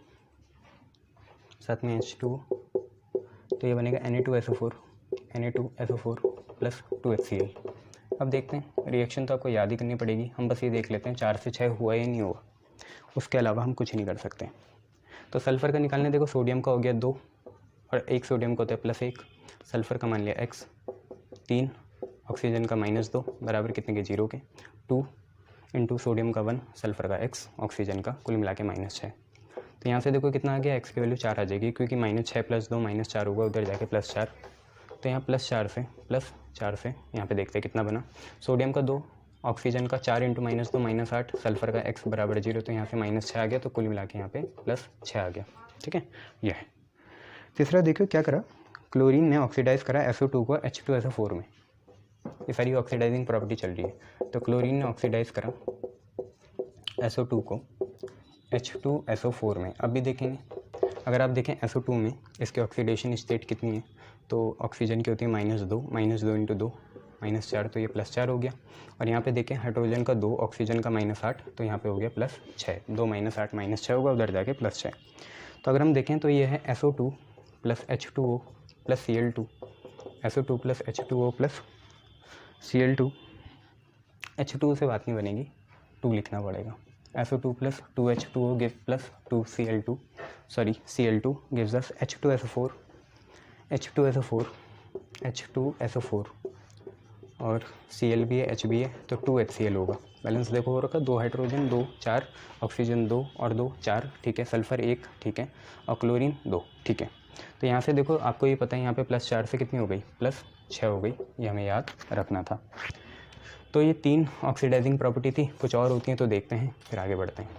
तो ये बनेगा Na2SO4 प्लस 2HCl। अब देखते हैं, रिएक्शन तो आपको याद ही करनी पड़ेगी, हम बस ये देख लेते हैं 4 से 6 हुआ या नहीं हुआ, उसके अलावा हम कुछ नहीं कर सकते। तो सल्फ़र का निकालने, देखो सोडियम का हो गया 2 और 1 सोडियम का होता है +1, सल्फ़र का मान लिया x, 3 ऑक्सीजन का -2 बराबर कितने के 0 के, 2 इंटू सोडियम का 1 सल्फ़र का x ऑक्सीजन का कुल मिला के -6। तो यहाँ से देखो कितना आ गया, x की वैल्यू 4 आ जाएगी, क्योंकि -6 + 2 -4 होगा, उधर जाके +4, तो यहाँ +4 से यहाँ पे देखते हैं कितना बना, सोडियम का 2 ऑक्सीजन का 4 इंटू -2 -8 सल्फ़र का x बराबर 0, तो यहाँ से -6 आ गया, तो कुल मिला के यहाँ पे +6 आ गया। ठीक है, यह है। तीसरा देखो क्या करा, क्लोरीन ने ऑक्सीडाइज़ करा SO2 को H2SO4 में, ये सारी ऑक्सीडाइजिंग प्रॉपर्टी चल रही है। तो क्लोरीन ने ऑक्सीडाइज़ करा SO2 को H2SO4 में। अब भी देखेंगे, अगर आप देखें SO2 में इसके ऑक्सीडेशन स्टेट कितनी है, तो ऑक्सीजन की होती है -2 इंटू 2 -4, तो ये +4 हो गया। और यहाँ पे देखें हाइड्रोजन का 2 ऑक्सीजन का -8, तो यहाँ पे हो गया +6, 2 -8 -6 होगा, उधर जाके +6। तो अगर हम देखें तो ये है SO2 + H2O + Cl2, SO2 + H2O + Cl2, H2O से बात नहीं बनेगी, 2 लिखना पड़ेगा। SO2 + 2H2O + 2Cl2, Cl2 gives us H2SO4 और Cl भी है, H भी है, तो 2HCl होगा। बैलेंस देखो हो रखा, 2 हाइड्रोजन 2 4, ऑक्सीजन 2 और 2 4, ठीक है, सल्फ़र 1, ठीक है, और क्लोरीन 2, ठीक है। तो यहाँ से देखो आपको ये पता है, यहाँ पे +4 से कितनी हो गई, +6 हो गई, ये हमें याद रखना था। तो ये 3 ऑक्सीडाइजिंग प्रॉपर्टी थी, कुछ और होती हैं तो देखते हैं, फिर आगे बढ़ते हैं।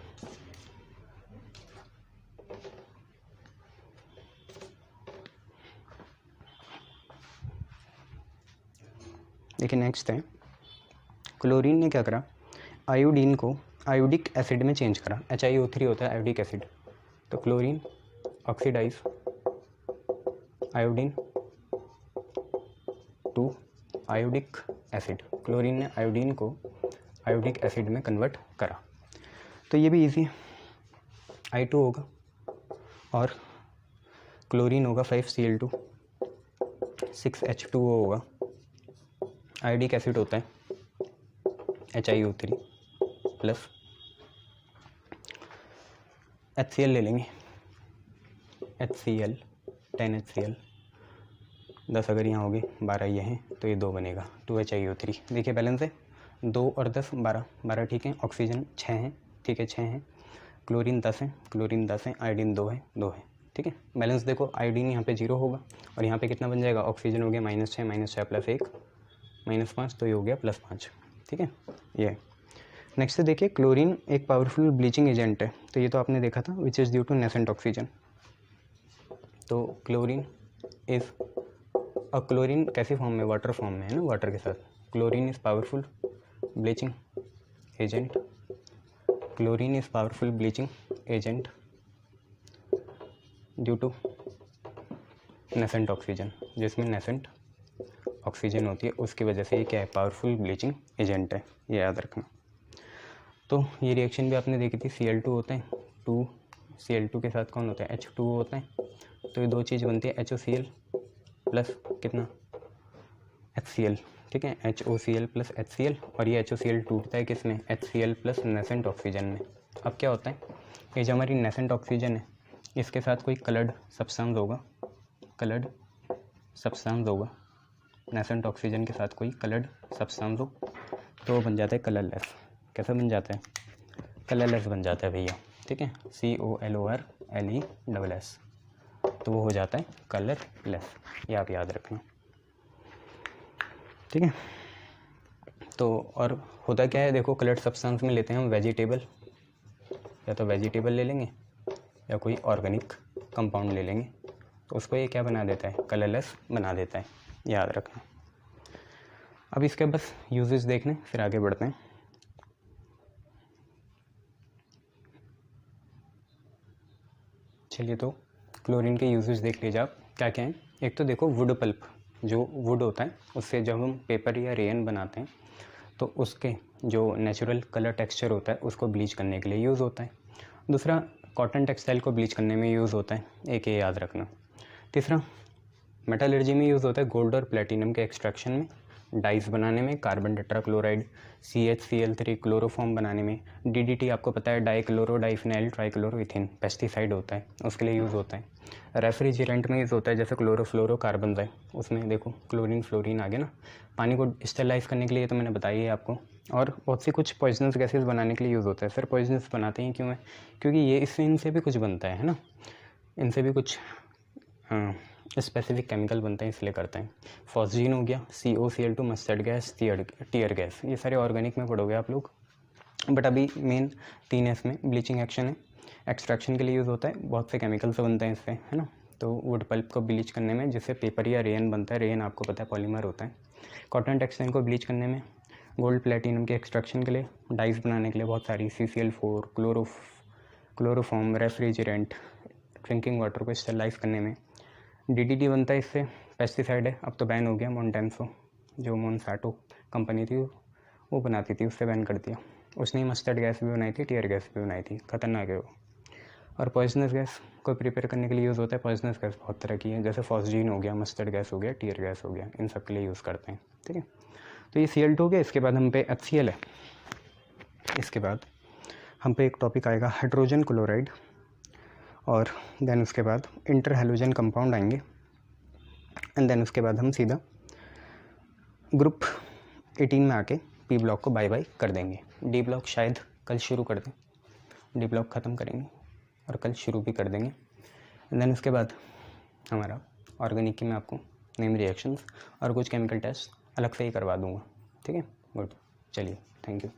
देखिए नेक्स्ट है, क्लोरीन ने क्या करा, आयोडीन को आयोडिक एसिड में चेंज करा, HiO3 होता है आयोडिक एसिड, तो chlorine oxidise iodine to iodic acid, chlorine ने आयोडीन को आयोडिक एसिड में कन्वर्ट करा। तो ये भी इजी है, I2 होगा और क्लोरीन होगा 5Cl2, 6H2O होगा, आयोडिक एसिड होता है HiO3 प्लस HCl ले लेंगे, HCl 10HCl, 10 अगर यहाँ हो गए, 12 ये हैं, तो ये 2 बनेगा, 2HiO3। देखिए बैलेंस है 2 और 10 12, ठीक है, ऑक्सीजन 6 हैं, ठीक है, 6 हैं, क्लोरीन 10 है, आयोडीन 2 है, ठीक है। बैलेंस देखो, आयोडीन यहाँ पे 0 होगा और यहाँ पे कितना बन जाएगा, ऑक्सीजन हो गया -6 + 1 -5, तो ये हो गया +5, ठीक है, ये है। नेक्स्ट देखिए, क्लोरीन एक पावरफुल ब्लीचिंग एजेंट है, तो ये तो आपने देखा था, which is due to nascent oxygen. तो क्लोरीन इज़ क्लोरीन कैसी फॉर्म में, वाटर फॉर्म में है ना, वाटर के साथ, chlorine is powerful bleaching agent, chlorine is powerful bleaching agent due to nascent oxygen, जिसमें नेसेंट ऑक्सीजन होती है, उसकी वजह से ये क्या है, पावरफुल ब्लीचिंग एजेंट है, ये याद रखना। तो ये रिएक्शन भी आपने देखी थी, Cl2 होता है, 2 Cl2 के साथ कौन होता है, H2O होता है, तो ये 2 चीज़ बनती है, HOCl प्लस कितना, HCl, ठीक है, HOCl प्लस HCl, और ये HOCl टूटता है किसमें, HCl प्लस नेसेंट ऑक्सीजन में। अब क्या होता है, ये जो हमारी नेसेंट ऑक्सीजन है, इसके साथ कोई कलर्ड सब्सटेंस होगा, नेसेंट ऑक्सीजन के साथ कोई कलर्ड सब्सटेंस हो, तो वो बन जाता है कलरलेस। कैसा बन जाता है, कलरलेस बन जाता है भैया, ठीक है, COLORLESS, तो वो हो जाता है कलरलेस, ये आप याद रखना, ठीक है। तो और होता क्या है, देखो कलर्ड सब्सटेंस में लेते हैं हम वेजिटेबल, या तो वेजिटेबल ले लेंगे या कोई ऑर्गेनिक कंपाउंड ले लेंगे, तो उसको ये क्या बना देता है, कलरलेस बना देता है, याद रखना। अब इसके बस यूजेस देखने, फिर आगे बढ़ते हैं। चलिए, तो क्लोरीन के यूजेस देख लीजिए आप, क्या क्या हैं। एक तो देखो वुड पल्प, जो वुड होता है उससे जब हम पेपर या रेयन बनाते हैं, तो उसके जो नेचुरल कलर टेक्सचर होता है उसको ब्लीच करने के लिए यूज़ होता है। दूसरा, कॉटन टेक्सटाइल को ब्लीच करने में यूज़ होता है, एक ये याद रखना। तीसरा, मेटलर्जी में यूज़ होता है, गोल्ड और प्लेटिनम के एक्सट्रैक्शन में। डाइस बनाने में, कार्बन टेट्राक्लोराइड, CHCl3 क्लोरोफॉर्म बनाने में, DDT आपको पता है डाइक्लोरो डाइफिनाइल ट्राइक्लोरोइथेन पेस्टिसाइड होता है, उसके लिए यूज़ होता है। रेफ्रिजरेंट में यूज़ होता है, जैसे क्लोरोफ्लोरोकार्बन है, उसमें देखो क्लोरीन फ्लोरीन आ गया ना। पानी को स्टेलाइज करने के लिए तो मैंने बताई है आपको। और बहुत सी कुछ पॉइजनस गैसेस बनाने के लिए यूज़ होता है। सर पॉइजनस बनाते हैं क्यों है? क्योंकि ये इससे इनसे भी कुछ बनता है ना, इनसे भी कुछ स्पेसिफिक केमिकल बनते हैं, इसलिए करते हैं। फॉस्जीन हो गया, COCl2 mustard gas, tear gas, ये सारे ऑर्गेनिक में पढ़ोगे आप लोग। बट अभी मेन 3 है इसमें। ब्लीचिंग एक्शन है, एक्सट्रैक्शन के लिए यूज़ होता है, बहुत से केमिकल्स बनते हैं इससे, है ना। तो वुड पल्प को ब्लीच करने में, जिससे पेपर या रेन बनता है, रेन आपको पता है पॉलीमर होता है। कॉटन टेक्सटाइल को ब्लीच करने में, गोल्ड प्लेटिनम के एक्सट्रैक्शन के लिए, डाइस बनाने के लिए बहुत सारी, CCl4, chloroform, refrigerant, drinking water को स्टेलाइज करने में। DDT बनता है इससे, पेस्टिसाइड है, अब तो बैन हो गया। मोन्टेंसो जो मोनसाटो कंपनी थी वो बनाती थी, उससे बैन कर दिया। उसने ही मस्टर्ड गैस भी बनाई थी, टीयर गैस भी बनाई थी, खतरनाक है वो। और पॉइजनस गैस को प्रिपेयर करने के लिए यूज़ होता है। पॉइजनस गैस बहुत तरह की है, जैसे फॉस्जीन हो गया, मस्टर्ड गैस हो गया, टीयर गैस हो गया, इन सब के लिए यूज़ करते हैं, ठीक है। तो ये Cl2 हो गया। इसके बाद हम पे HCl है। इसके बाद हम पे एक टॉपिक आएगा हाइड्रोजन क्लोराइड, और देन उसके बाद इंटर हैलोजन कंपाउंड आएंगे, एंड देन उसके बाद हम सीधा ग्रुप 18 में आके P ब्लॉक को बाय बाय कर देंगे। D ब्लॉक शायद कल शुरू कर दें, D ब्लॉक ख़त्म करेंगे और कल शुरू भी कर देंगे। एंड देन उसके बाद हमारा ऑर्गेनिक की मैं आपको नेम रिएक्शंस और कुछ केमिकल टेस्ट अलग से ही करवा दूंगा, ठीक है। गुड, चलिए, थैंक यू।